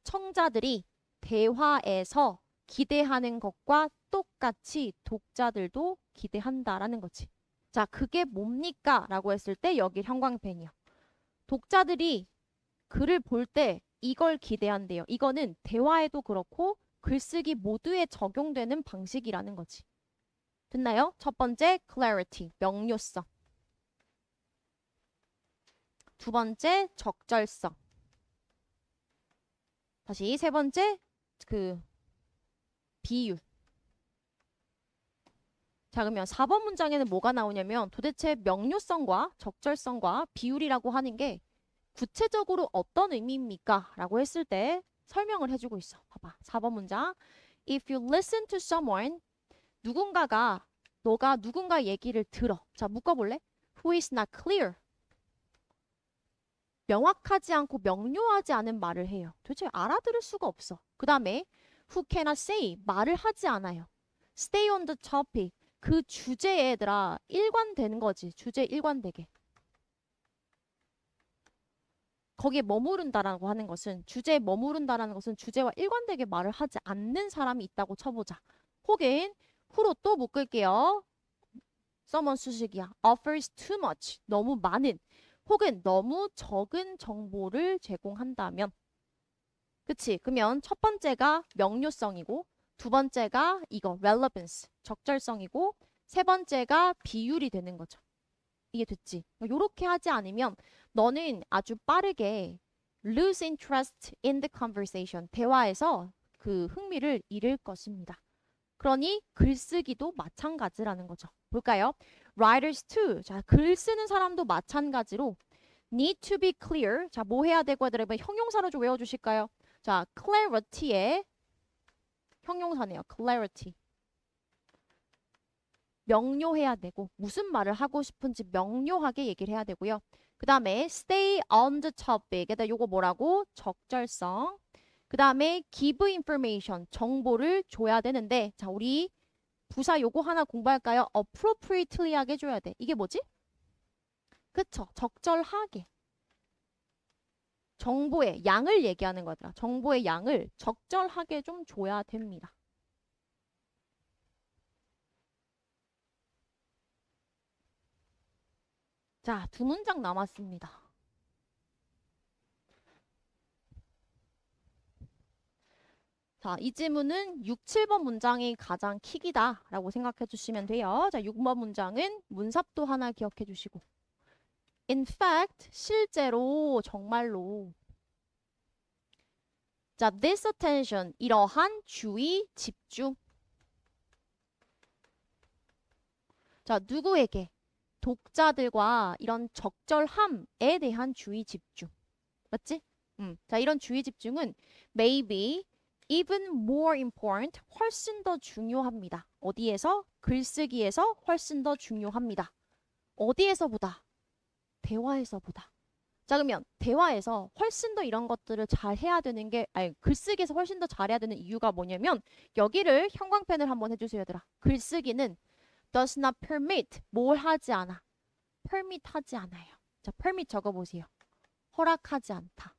Speaker 1: 청자들이 대화에서 기대하는 것과 똑같이 독자들도 기대한다라는 거지. 자, 그게 뭡니까? 라고 했을 때 여기 형광펜이요. 독자들이 글을 볼 때 이걸 기대한대요. 이거는 대화에도 그렇고 글쓰기 모두에 적용되는 방식이라는 거지. 됐나요? 첫 번째, clarity, 명료성. 두 번째, 적절성. 다시 세 번째, 비유. 자, 그러면 4번 문장에는 뭐가 나오냐면 도대체 명료성과 적절성과 비율이라고 하는 게 구체적으로 어떤 의미입니까? 라고 했을 때 설명을 해주고 있어. 봐봐. 4번 문장. If you listen to someone, 너가 누군가 얘기를 들어. 자, 묶어볼래? Who is not clear. 명확하지 않고 명료하지 않은 말을 해요. 도대체 알아들을 수가 없어. 그 다음에 who cannot say. 말을 하지 않아요. Stay on the topic. 그 주제에 얘들아 일관되는 거지. 주제 일관되게. 거기에 머무른다라고 하는 것은 주제에 머무른다라는 것은 주제와 일관되게 말을 하지 않는 사람이 있다고 쳐보자. 혹은 후로 또 묶을게요. someone 수식이야. offers too much. 너무 많은. 혹은 너무 적은 정보를 제공한다면. 그치? 그러면 첫 번째가 명료성이고 두 번째가 이거 relevance 적절성이고 세 번째가 비율이 되는 거죠. 이게 됐지? 요렇게 하지 않으면 너는 아주 빠르게 lose interest in the conversation. 대화에서 그 흥미를 잃을 것입니다. 그러니 글쓰기도 마찬가지라는 거죠. 볼까요? Writers too. 자, 글 쓰는 사람도 마찬가지로 need to be clear. 자, 뭐 해야 되고 여러분 형용사로 좀 외워주실까요? 자, clarity의 형용사네요. clarity. 명료해야 되고 무슨 말을 하고 싶은지 명료하게 얘기를 해야 되고요. 그 다음에 stay on the topic. 에다 요거 뭐라고? 적절성. 그 다음에 give information. 정보를 줘야 되는데 자, 우리 부사 요거 하나 공부할까요? appropriately 하게 해줘야 돼. 이게 뭐지? 그쵸? 적절하게. 정보의 양을 얘기하는 거더라. 정보의 양을 적절하게 좀 줘야 됩니다. 자, 두 문장 남았습니다. 자, 이 질문은 6, 7번 문장이 가장 킥이다 라고 생각해 주시면 돼요. 자, 6번 문장은 문sab도 하나 기억해 주시고 In fact, 실제로, 정말로 자, this attention, 이러한 주의, 집중 자, 누구에게? 독자들과 이런 적절함에 대한 주의, 집중 맞지? 자, 이런 주의, 집중은 maybe even more important, 훨씬 더 중요합니다. 어디에서? 글쓰기에서 훨씬 더 중요합니다. 어디에서보다? 대화에서보다. 자, 그러면 대화에서 훨씬 더 이런 것들을 잘 해야 되는 게, 아니, 글쓰기에서 훨씬 더 잘해야 되는 이유가 뭐냐면 여기를 형광펜을 한번 해주세요, 얘들아. 글쓰기는 does not permit, 뭘 하지 않아. permit 하지 않아요. 자, permit 적어보세요. 허락하지 않다.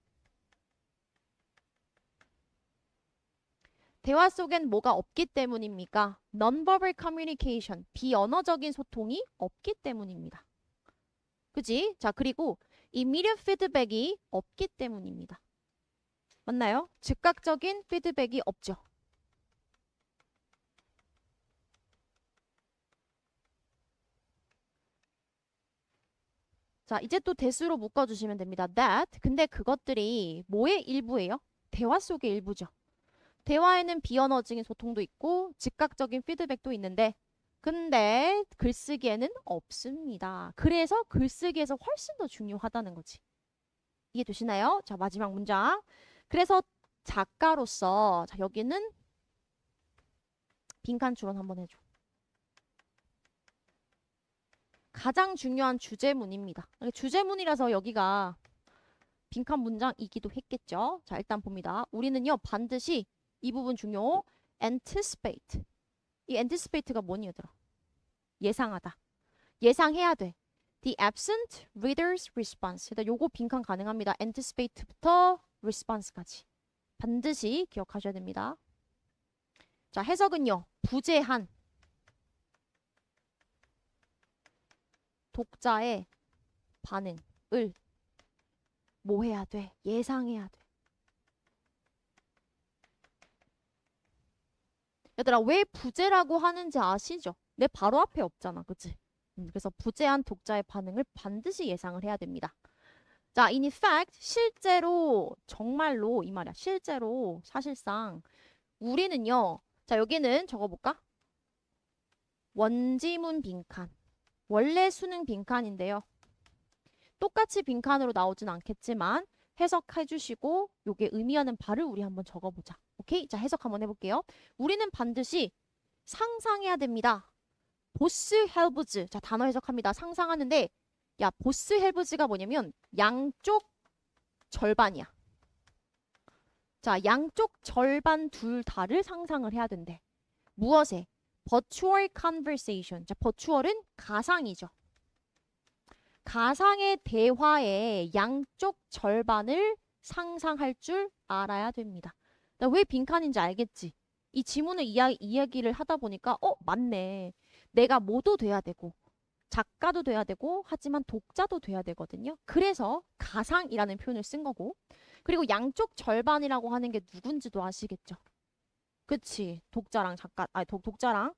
Speaker 1: 대화 속엔 뭐가 없기 때문입니까? Non-verbal communication, 비언어적인 소통이 없기 때문입니다. 그지? 자, 그리고 immediate feedback이 없기 때문입니다. 맞나요? 즉각적인 피드백이 없죠. 자, 이제 또 대수로 묶어주시면 됩니다. That, 근데 그것들이 뭐의 일부예요? 대화 속의 일부죠. 대화에는 비언어적인 소통도 있고 즉각적인 피드백도 있는데 근데 글쓰기에는 없습니다. 그래서 글쓰기에서 훨씬 더 중요하다는 거지. 이해되시나요? 자, 마지막 문장. 그래서 작가로서 자, 여기는 빈칸 추론 한번 해줘. 가장 중요한 주제문입니다. 주제문이라서 여기가 빈칸 문장이기도 했겠죠. 자, 일단 봅니다. 우리는요, 반드시 이 부분 중요. anticipate. 이 anticipate가 뭐니 얘들아? 예상하다. 예상해야 돼. The absent reader's response. 일단 요거 빈칸 가능합니다. anticipate부터 response까지. 반드시 기억하셔야 됩니다. 자, 해석은요. 부재한 독자의 반응을 뭐 해야 돼? 예상해야 돼. 얘들아, 왜 부재라고 하는지 아시죠? 내 바로 앞에 없잖아. 그치? 그래서 부재한 독자의 반응을 반드시 예상을 해야 됩니다. 자, in fact, 실제로, 정말로, 이 말이야. 실제로, 사실상, 우리는요. 자, 여기는 적어볼까? 원지문 빈칸. 원래 수능 빈칸인데요. 똑같이 빈칸으로 나오진 않겠지만 해석해 주시고 요게 의미하는 바를 우리 한번 적어보자. 오케이? 자, 해석 한번 해볼게요. 우리는 반드시 상상해야 됩니다. 보스 헬브즈. 자, 단어 해석합니다. 상상하는데 야, 보스 헬브즈가 뭐냐면 양쪽 절반이야. 자, 양쪽 절반 둘 다를 상상을 해야 된대. 무엇에? virtual conversation. 자, virtual은 가상이죠. 가상의 대화의 양쪽 절반을 상상할 줄 알아야 됩니다. 왜 빈칸인지 알겠지? 이 지문을 이야기를 하다 보니까 맞네. 내가 뭐도 돼야 되고 작가도 돼야 되고 하지만 독자도 돼야 되거든요. 그래서 가상이라는 표현을 쓴 거고 그리고 양쪽 절반이라고 하는 게 누군지도 아시겠죠? 그치? 독자랑 작가, 독자랑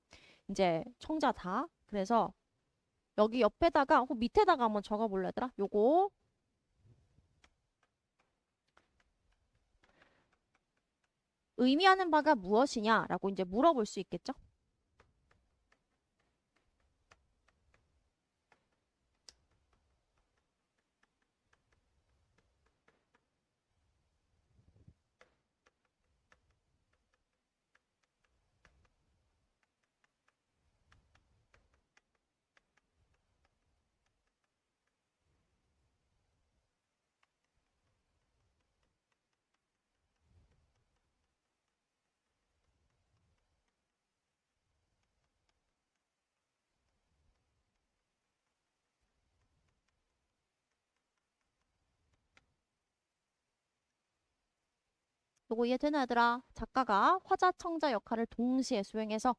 Speaker 1: 이제 청자 다 그래서 여기 옆에다가 혹 밑에다가 한번 적어볼래 얘들아? 요거 의미하는 바가 무엇이냐라고 이제 물어볼 수 있겠죠? 요거 이해되나 얘들아? 작가가 화자, 청자 역할을 동시에 수행해서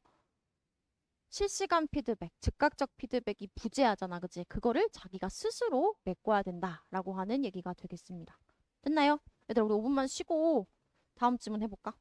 Speaker 1: 실시간 피드백, 즉각적 피드백이 부재하잖아, 그치? 그거를 자기가 스스로 메꿔야 된다라고 하는 얘기가 되겠습니다. 됐나요? 얘들아, 우리 5분만 쉬고 다음 질문 해볼까?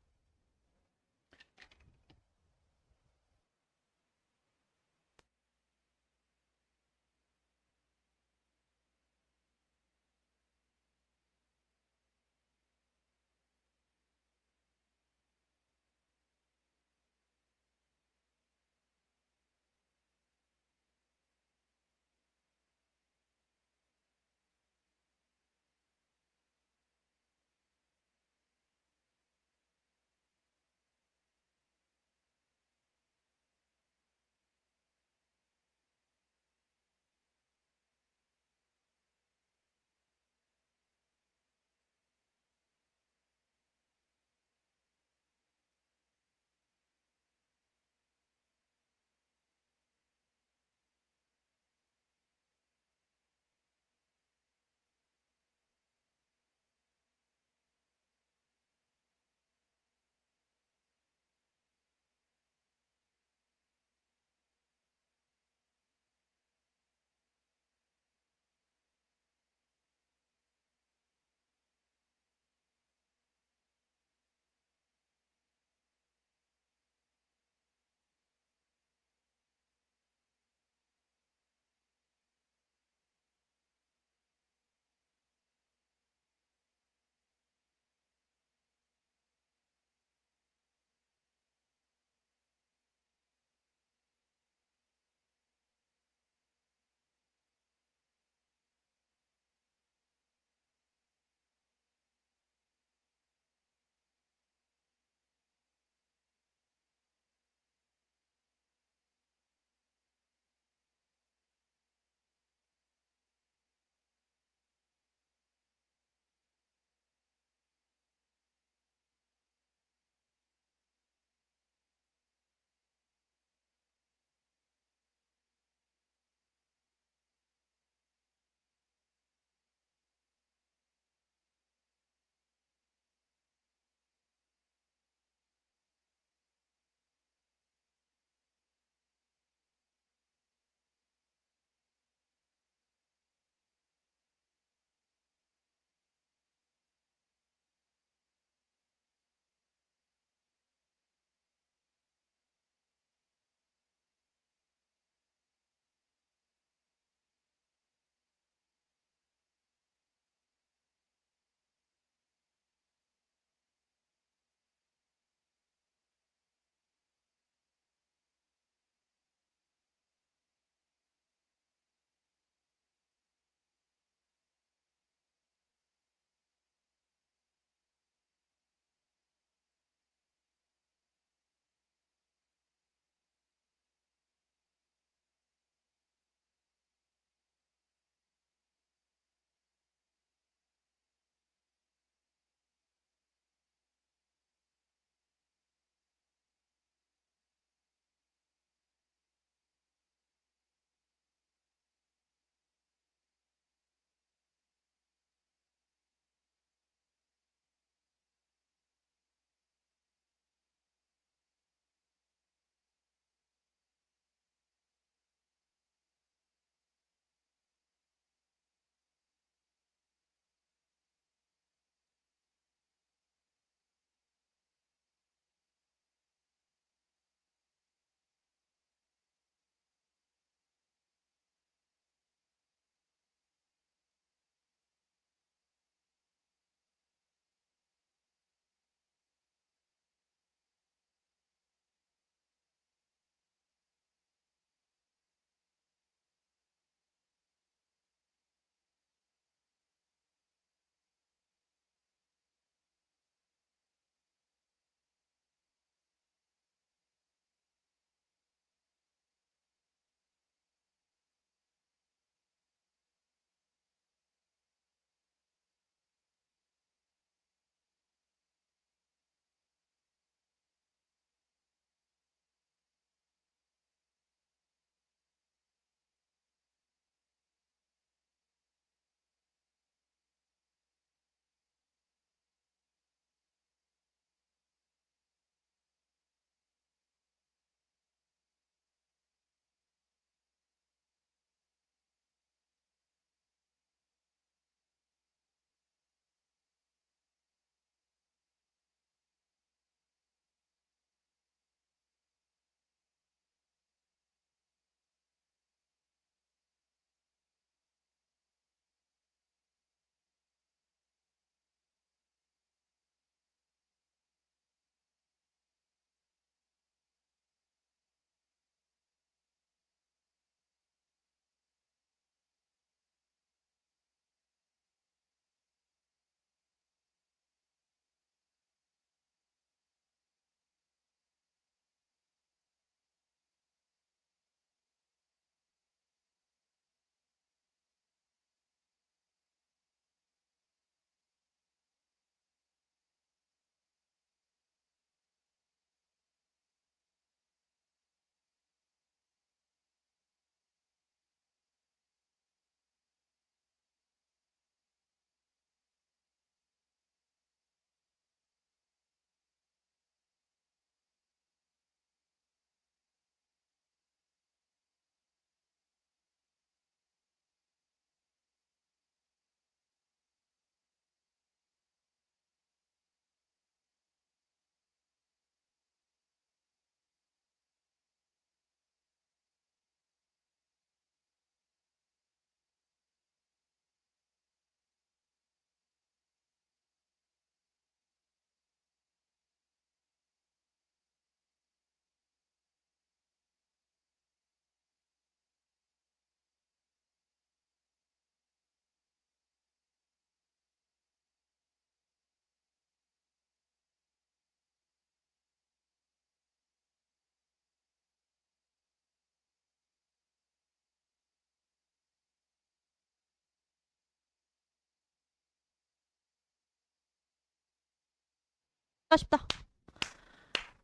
Speaker 1: 쉽다.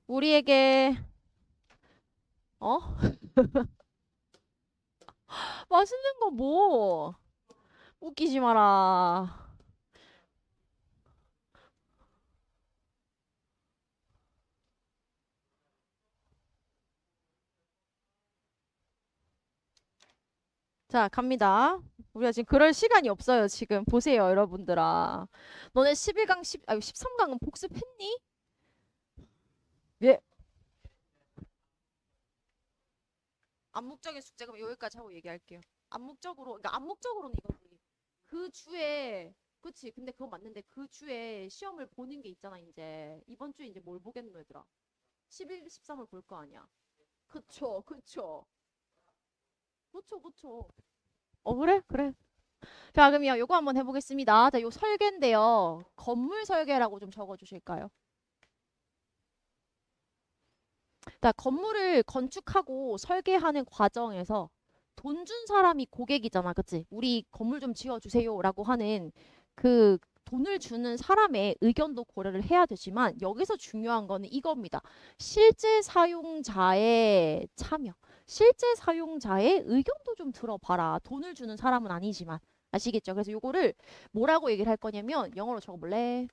Speaker 1: 우리에게 어? 맛있는 거 뭐? 웃기지 마라. 자, 갑니다. 우리가 지금 그럴 시간이 없어요. 지금 보세요, 여러분들아. 너네 11강, 13강은 복습했니? 예. 암묵적인 숙제 그럼 여기까지 하고 얘기할게요. 암묵적으로, 그러니까 암묵적으로는 이거지. 그 주에, 그치. 근데 그건 맞는데 그 주에 시험을 보는 게 있잖아, 이제. 이번 주에 이제 뭘 보겠노, 얘들아? 11, 13을 볼 거 아니야. 그쵸, 그쵸. 그쵸, 그쵸. 그래? 그래. 자, 그럼요. 요거 한번 해보겠습니다. 자, 요 설계인데요. 건물 설계라고 좀 적어주실까요? 자, 건물을 건축하고 설계하는 과정에서 돈 준 사람이 고객이잖아. 그치? 우리 건물 좀 지어주세요. 라고 하는 그 돈을 주는 사람의 의견도 고려를 해야 되지만 여기서 중요한 거는 이겁니다. 실제 사용자의 참여. 실제 사용자의 의견도 좀 들어봐라. 돈을 주는 사람은 아니지만. 아시겠죠? 그래서 요거를 뭐라고 얘기를 할 거냐면 영어로 적어볼래?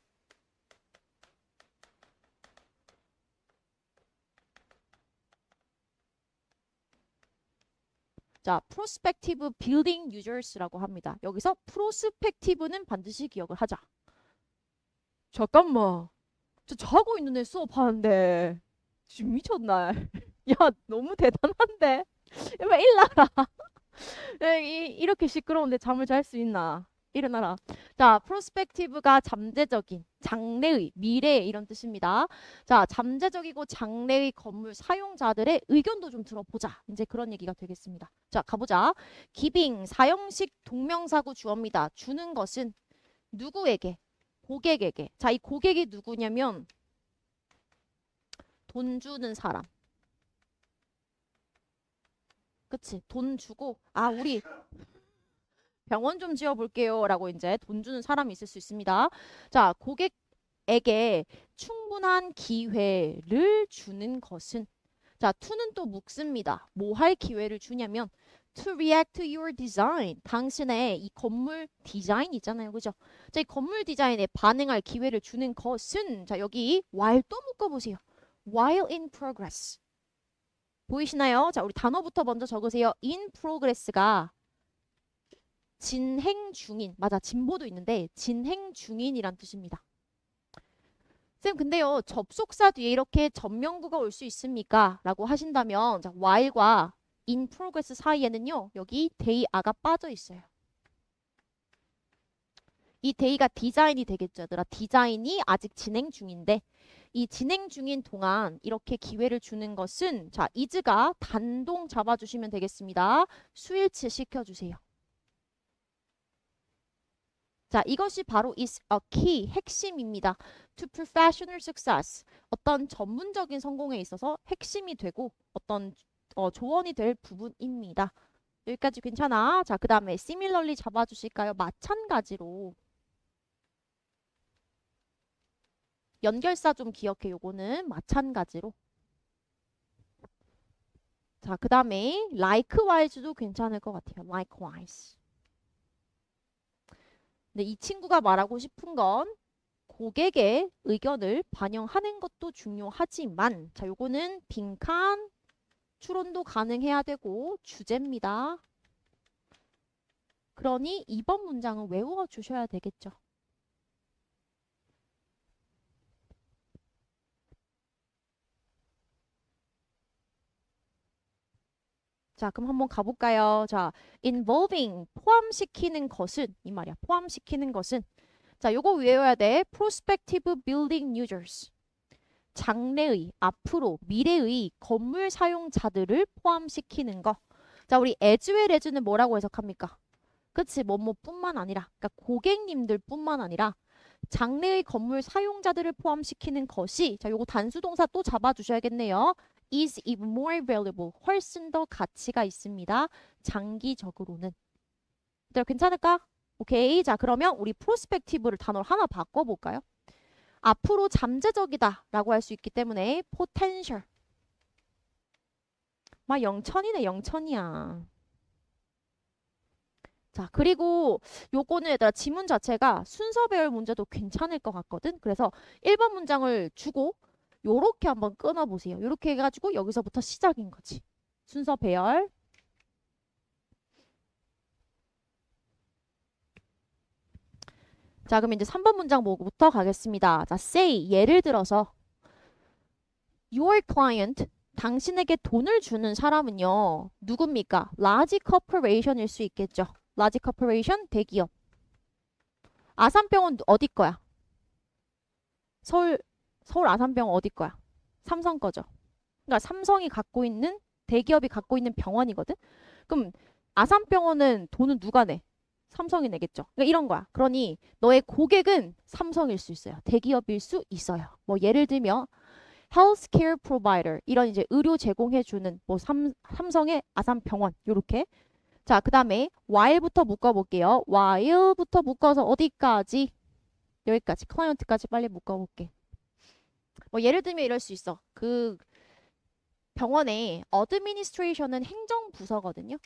Speaker 1: 자, prospective building users라고 합니다. 여기서 prospective는 반드시 기억을 하자. 잠깐만. 저 자고 있는 애 수업하는데 지금 미쳤나? 야, 너무 대단한데? 왜 일나라. 이렇게 시끄러운데 잠을 잘 수 있나? 일어나라. 자, 프로스펙티브가 잠재적인, 장래의, 미래의 이런 뜻입니다. 자, 잠재적이고 장래의 건물 사용자들의 의견도 좀 들어보자. 이제 그런 얘기가 되겠습니다. 자, 가보자. 기빙, 사형식 동명사구 주어입니다. 주는 것은 누구에게? 고객에게. 자, 이 고객이 누구냐면 돈 주는 사람. 그치? 돈 주고, 아, 우리 병원 좀 지어볼게요. 라고 이제 돈 주는 사람이 있을 수 있습니다. 자, 고객에게 충분한 기회를 주는 것은 자, to는 또 묻습니다. 뭐 할 기회를 주냐면 to react to your design. 당신의 이 건물 디자인 있잖아요. 그죠? 자, 이 건물 디자인에 반응할 기회를 주는 것은 자, 여기 while 또 묶어보세요. while in progress. 보이시나요? 자, 우리 단어부터 먼저 적으세요. in progress가 진행 중인, 맞아, 진보도 있는데 진행 중인이란 뜻입니다. 쌤, 근데요, 접속사 뒤에 이렇게 전명구가 올 수 있습니까? 라고 하신다면, 자, while과 in progress 사이에는요, 여기 day아가 빠져 있어요. 이 day가 디자인이 되겠죠, 얘들아. 디자인이 아직 진행 중인데, 이 진행 중인 동안 이렇게 기회를 주는 것은, 자, is가 단동 잡아주시면 되겠습니다. 수일치 시켜주세요. 자, 이것이 바로 is a key, 핵심입니다. To professional success. 어떤 전문적인 성공에 있어서 핵심이 되고 어떤 조언이 될 부분입니다. 여기까지 괜찮아? 자, 그 다음에 similarly 잡아주실까요? 마찬가지로. 연결사 좀 기억해. 요거는 마찬가지로. 자, 그 다음에 likewise도 괜찮을 것 같아요. likewise. 근데 이 친구가 말하고 싶은 건 고객의 의견을 반영하는 것도 중요하지만 자, 요거는 빈칸 추론도 가능해야 되고 주제입니다. 그러니 이번 문장은 외워 주셔야 되겠죠. 자, 그럼 한번 가볼까요? 자, involving 포함시키는 것은 이 말이야. 포함시키는 것은 자, 요거 외워야 돼. prospective building users. 장래의, 앞으로, 미래의 건물 사용자들을 포함시키는 거. 자, 우리 as well as는 뭐라고 해석합니까? 그치, 뭐뭐뿐만 아니라, 그러니까 고객님들 뿐만 아니라 장래의 건물 사용자들을 포함시키는 것이, 자, 요거 단수동사 또 잡아주셔야겠네요. is even more valuable. 훨씬 더 가치가 있습니다. 장기적으로는. 네, 괜찮을까? 오케이. 자, 그러면 우리 프로스펙티브를 단어를 하나 바꿔볼까요? 앞으로 잠재적이다 라고 할 수 있기 때문에 potential. 막 영천이네, 영천이야. 자, 그리고 요거는 얘들아 지문 자체가 순서 배열 문제도 괜찮을 것 같거든. 그래서 1번 문장을 주고 요렇게 한번 끊어보세요. 요렇게 해가지고 여기서부터 시작인 거지. 순서 배열. 자, 그럼 이제 3번 문장 보고부터 가겠습니다. 자, say, 예를 들어서 your client, 당신에게 돈을 주는 사람은요. 누굽니까? large corporation일 수 있겠죠. large corporation, 대기업. 아산병원 어디 거야? 서울, 서울 아산병원 어디 거야? 삼성 거죠. 그러니까 삼성이 갖고 있는, 대기업이 갖고 있는 병원이거든? 그럼 아산병원은 돈은 누가 내? 삼성이 내겠죠. 그러니까 이런 거야. 그러니 너의 고객은 삼성일 수 있어요. 대기업일 수 있어요. 뭐 예를 들면 healthcare provider 이런 이제 의료 제공해 주는 뭐 삼성의 아산병원 요렇게. 자, 그다음에 while부터 묶어 볼게요. while부터 묶어서 어디까지? 여기까지. 클라이언트까지 빨리 묶어 볼게. 뭐 예를 들면 이럴 수 있어. 그 병원의 administration은 행정부서거든요.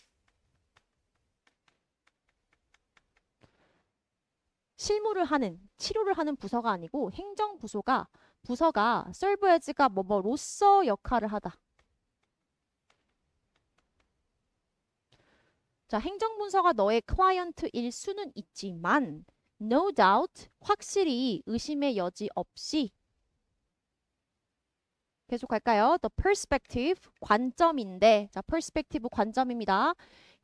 Speaker 1: 실무를 하는, 치료를 하는 부서가 아니고 행정부서가 serve as가 뭐로서 역할을 하다. 자, 행정부서가 너의 클라이언트일 수는 있지만 no doubt, 확실히 의심의 여지 없이 계속 갈까요? The perspective, 관점인데 자, perspective 관점입니다.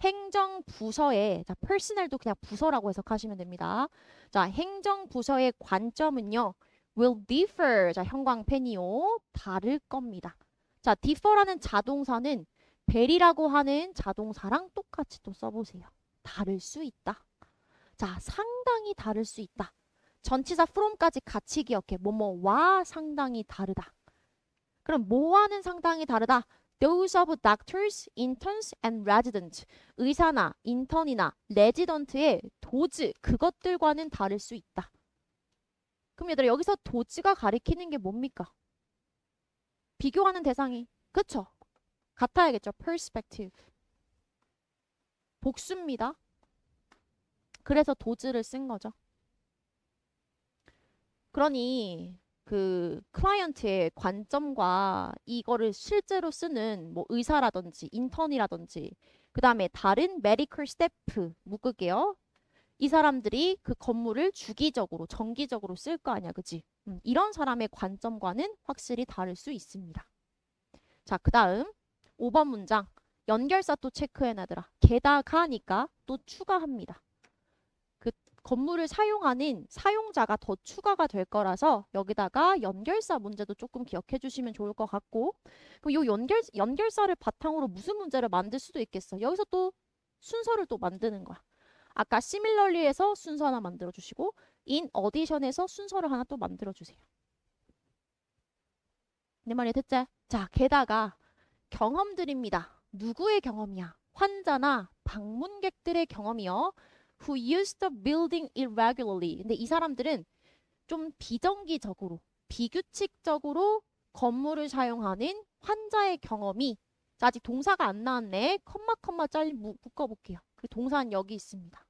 Speaker 1: 행정부서의 자, personnel도 그냥 부서라고 해석하시면 됩니다. 자, 행정부서의 관점은요. will differ. 자, 형광펜이요. 다를 겁니다. 자, differ라는 자동사는 벨이라고 하는 자동사랑 똑같이 또 써보세요. 다를 수 있다. 자, 상당히 다를 수 있다. 전치사 from까지 같이 기억해. 뭐뭐와 상당히 다르다. 그럼 뭐와는 상당히 다르다. Those of doctors, interns, and residents. 의사나 인턴이나 레지던트의 도즈, 그것들과는 다를 수 있다. 그럼 얘들아 여기서 도즈가 가리키는 게 뭡니까? 비교하는 대상이. 그쵸? 같아야겠죠. perspective. 복수입니다. 그래서 도즈를 쓴 거죠. 그러니 그 클라이언트의 관점과 이거를 실제로 쓰는 뭐 의사라든지 인턴이라든지 그 다음에 다른 메디컬 스태프 묶을게요. 이 사람들이 그 건물을 주기적으로 정기적으로 쓸 거 아니야, 그치? 이런 사람의 관점과는 확실히 다를 수 있습니다. 자, 그 다음 5번 문장 연결사 또 체크해놔더라. 게다가니까 또 추가합니다. 건물을 사용하는 사용자가 더 추가가 될 거라서 여기다가 연결사 문제도 조금 기억해 주시면 좋을 것 같고 그리고 이 연결사를 바탕으로 무슨 문제를 만들 수도 있겠어. 여기서 또 순서를 또 만드는 거야. 아까 similarly에서 순서 하나 만들어 주시고 in addition에서 순서를 하나 또 만들어 주세요. 내 말이 됐지? 자, 게다가 경험들입니다. 누구의 경험이야? 환자나 방문객들의 경험이요. Who used the building irregularly. 근데 이 사람들은 좀 비정기적으로, 비규칙적으로 건물을 사용하는 환자의 경험이 자, 아직 동사가 안 나왔네. 컴마 짤 묶어볼게요. 그 동사는 여기 있습니다.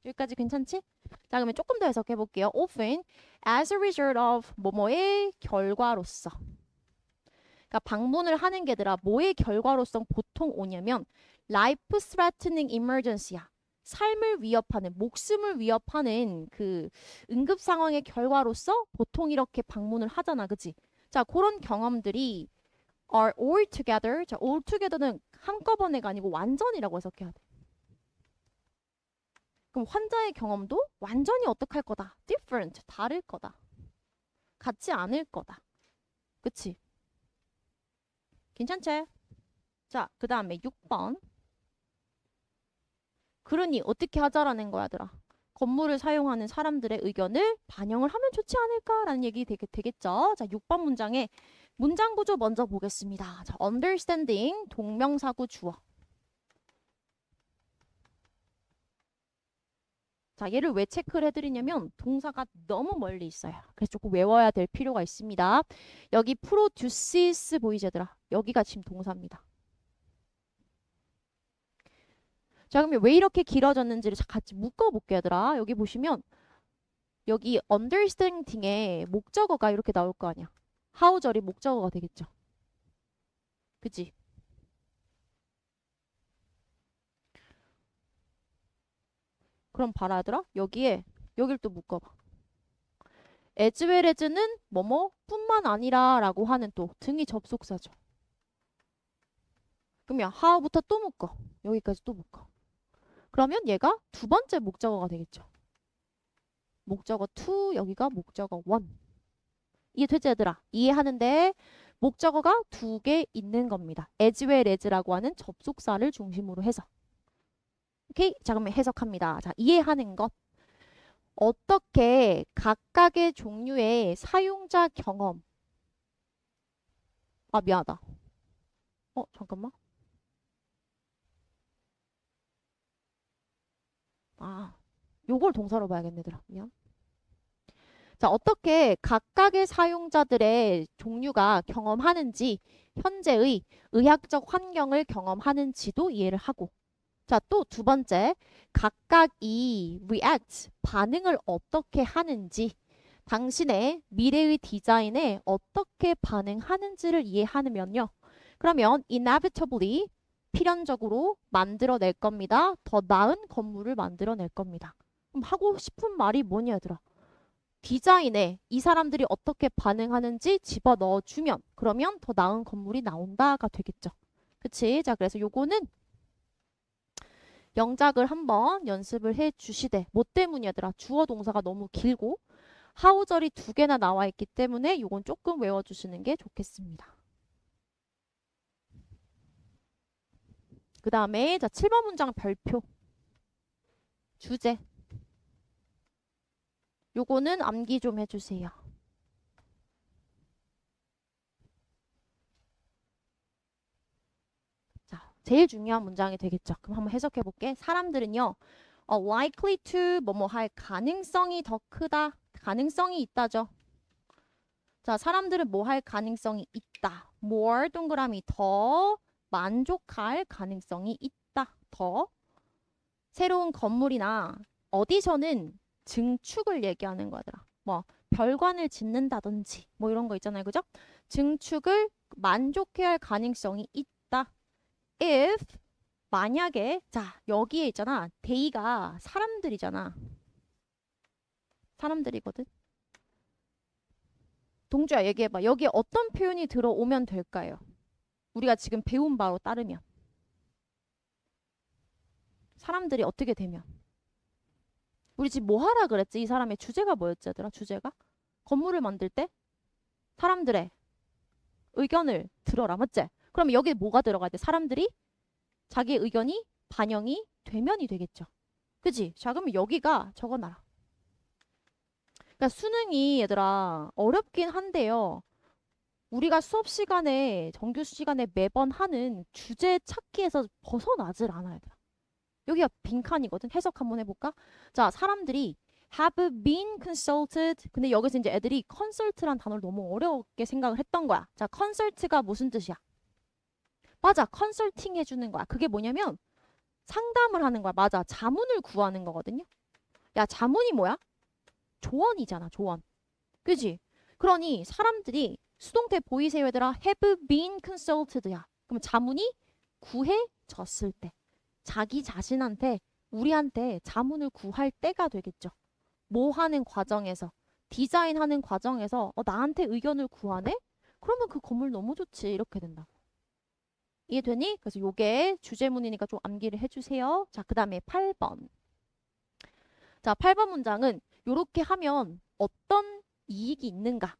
Speaker 1: 여기까지 괜찮지? 자, 그러면 조금 더 해석해 볼게요. Often as a result of 뭐뭐의 결과로서. 그러니까 방문을 하는 게들아 뭐의 결과로서 보통 오냐면 life threatening emergency야. 삶을 위협하는, 목숨을 위협하는 그 응급 상황의 결과로서 보통 이렇게 방문을 하잖아. 그치? 자, 그런 경험들이 are all together. 자, all together는 한꺼번에가 아니고 완전이라고 해석해야 돼. 그럼 환자의 경험도 완전히 어떡할 거다? different. 다를 거다. 같지 않을 거다. 그치? 괜찮지? 자, 그 다음에 6번. 그러니 어떻게 하자라는 거야, 얘들아. 건물을 사용하는 사람들의 의견을 반영을 하면 좋지 않을까라는 얘기 되겠죠. 자, 6번 문장에 문장 구조 먼저 보겠습니다. 자, understanding 동명사구 주어. 자, 얘를 왜 체크를 해드리냐면 동사가 너무 멀리 있어요. 그래서 조금 외워야 될 필요가 있습니다. 여기 produces 보이지 얘들아? 여기가 지금 동사입니다. 자, 그러면 왜 이렇게 길어졌는지를 같이 묶어볼게요, 얘들아. 여기 보시면 여기 understanding에 목적어가 이렇게 나올 거 아니야. how절이 목적어가 되겠죠. 그치? 그럼 봐라, 얘들아. 여길 또 묶어봐. as well as는 뭐뭐 뿐만 아니라 라고 하는 또 등이 접속사죠. 그러면 how부터 또 묶어. 여기까지 또 묶어. 그러면 얘가 두 번째 목적어가 되겠죠. 목적어 to, 여기가 목적어 one. 이해되지 얘들아? 이해하는데 목적어가 두 개 있는 겁니다. as well as라고 하는 접속사를 중심으로 해서. 오케이? 자, 그러면 해석합니다. 자, 이해하는 것. 어떻게 각각의 종류의 사용자 경험. 아, 미안하다. 잠깐만. 아, 요걸 동사로 봐야겠네, 얘들아. 미안. 자, 어떻게 각각의 사용자들의 종류가 경험하는지, 현재의 의학적 환경을 경험하는지도 이해를 하고. 자, 또 두 번째, 각각이 react, 반응을 어떻게 하는지, 당신의 미래의 디자인에 어떻게 반응하는지를 이해하면요. 그러면 inevitably, 필연적으로 만들어낼 겁니다. 더 나은 건물을 만들어낼 겁니다. 그럼 하고 싶은 말이 뭐냐, 얘들아? 디자인에 이 사람들이 어떻게 반응하는지 집어넣어주면 그러면 더 나은 건물이 나온다가 되겠죠. 그치? 자, 그래서 요거는 영작을 한번 연습을 해 주시되 뭐 때문이야들아? 주어 동사가 너무 길고 하우절이 두 개나 나와 있기 때문에 요건 조금 외워주시는 게 좋겠습니다. 그 다음에 자 7번 문장 별표 주제 요거는 암기 좀 해주세요. 자, 제일 중요한 문장이 되겠죠. 그럼 한번 해석해 볼게. 사람들은요. likely to 뭐뭐 할 가능성이 더 크다. 가능성이 있다죠. 자, 사람들은 뭐 할 가능성이 있다. more 동그라미 더 만족할 가능성이 있다. 더 새로운 건물이나 어디서는 증축을 얘기하는 거더라. 뭐 별관을 짓는다든지 뭐 이런 거 있잖아요. 그죠? 증축을 만족해야 할 가능성이 있다. if 만약에 자 여기에 있잖아. they가 사람들이잖아. 사람들이거든. 동주야 얘기해봐. 여기에 어떤 표현이 들어오면 될까요? 우리가 지금 배운 바로 따르면 사람들이 어떻게 되면 우리 지금 뭐 하라 그랬지? 이 사람의 주제가 뭐였지 얘들아? 주제가? 건물을 만들 때 사람들의 의견을 들어라 맞지? 그럼 여기에 뭐가 들어가야 돼? 사람들이 자기의 의견이 반영이 되면이 되겠죠. 그치? 자 그러면 여기가 적어놔라. 그러니까 수능이 얘들아 어렵긴 한데요. 우리가 수업 시간에 정규 시간에 매번 하는 주제 찾기에서 벗어나질 않아요. 얘들아. 여기가 빈칸이거든. 해석 한번 해볼까? 자, 사람들이 have been consulted. 근데 여기서 이제 애들이 consult란 단어를 너무 어렵게 생각을 했던 거야. 자, consult가 무슨 뜻이야? 맞아, 컨설팅 해주는 거야. 그게 뭐냐면 상담을 하는 거야. 맞아, 자문을 구하는 거거든요. 야, 자문이 뭐야? 조언이잖아, 조언. 그지? 그러니 사람들이 수동태 보이세요, 얘들아? have been consulted야. 그럼 자문이 구해졌을 때. 자기 자신한테 우리한테 자문을 구할 때가 되겠죠. 뭐 하는 과정에서 디자인하는 과정에서 나한테 의견을 구하네? 그러면 그 건물 너무 좋지. 이렇게 된다고. 이해되니? 그래서 요게 주제문이니까 좀 암기를 해주세요. 자, 그 다음에 8번. 자, 8번 문장은 요렇게 하면 어떤 이익이 있는가?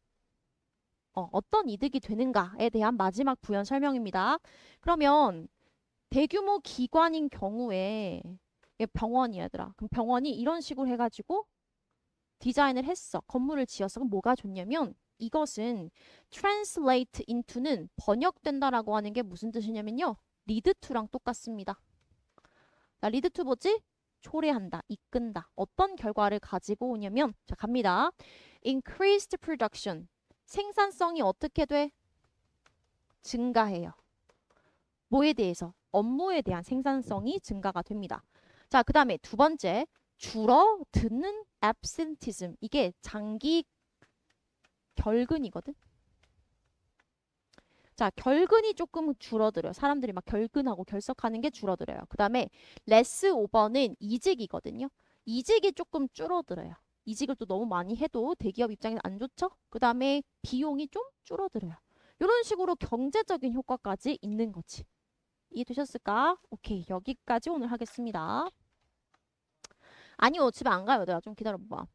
Speaker 1: 어떤 이득이 되는가에 대한 마지막 부연 설명입니다. 그러면 대규모 기관인 경우에 이게 병원이야, 얘들아. 그럼 병원이 이런 식으로 해가지고 디자인을 했어. 건물을 지었어. 그럼 뭐가 좋냐면 이것은 translate into는 번역된다라고 하는 게 무슨 뜻이냐면요. lead to랑 똑같습니다. 자, lead to 뭐지? 초래한다, 이끈다. 어떤 결과를 가지고 오냐면 자, 갑니다. increased production. 생산성이 어떻게 돼? 증가해요. 뭐에 대해서? 업무에 대한 생산성이 증가가 됩니다. 자, 그 다음에 두 번째, 줄어드는 absenteeism. 이게 장기 결근이거든. 자, 결근이 조금 줄어들어요. 사람들이 막 결근하고 결석하는 게 줄어들어요. 그 다음에 less over는 이직이거든요. 이직이 조금 줄어들어요. 이직을 또 너무 많이 해도 대기업 입장에서 안 좋죠? 그 다음에 비용이 좀 줄어들어요. 이런 식으로 경제적인 효과까지 있는 거지. 이해되셨을까? 오케이, 여기까지 오늘 하겠습니다. 아니요, 집에 안 가요. 내가 좀 기다려봐.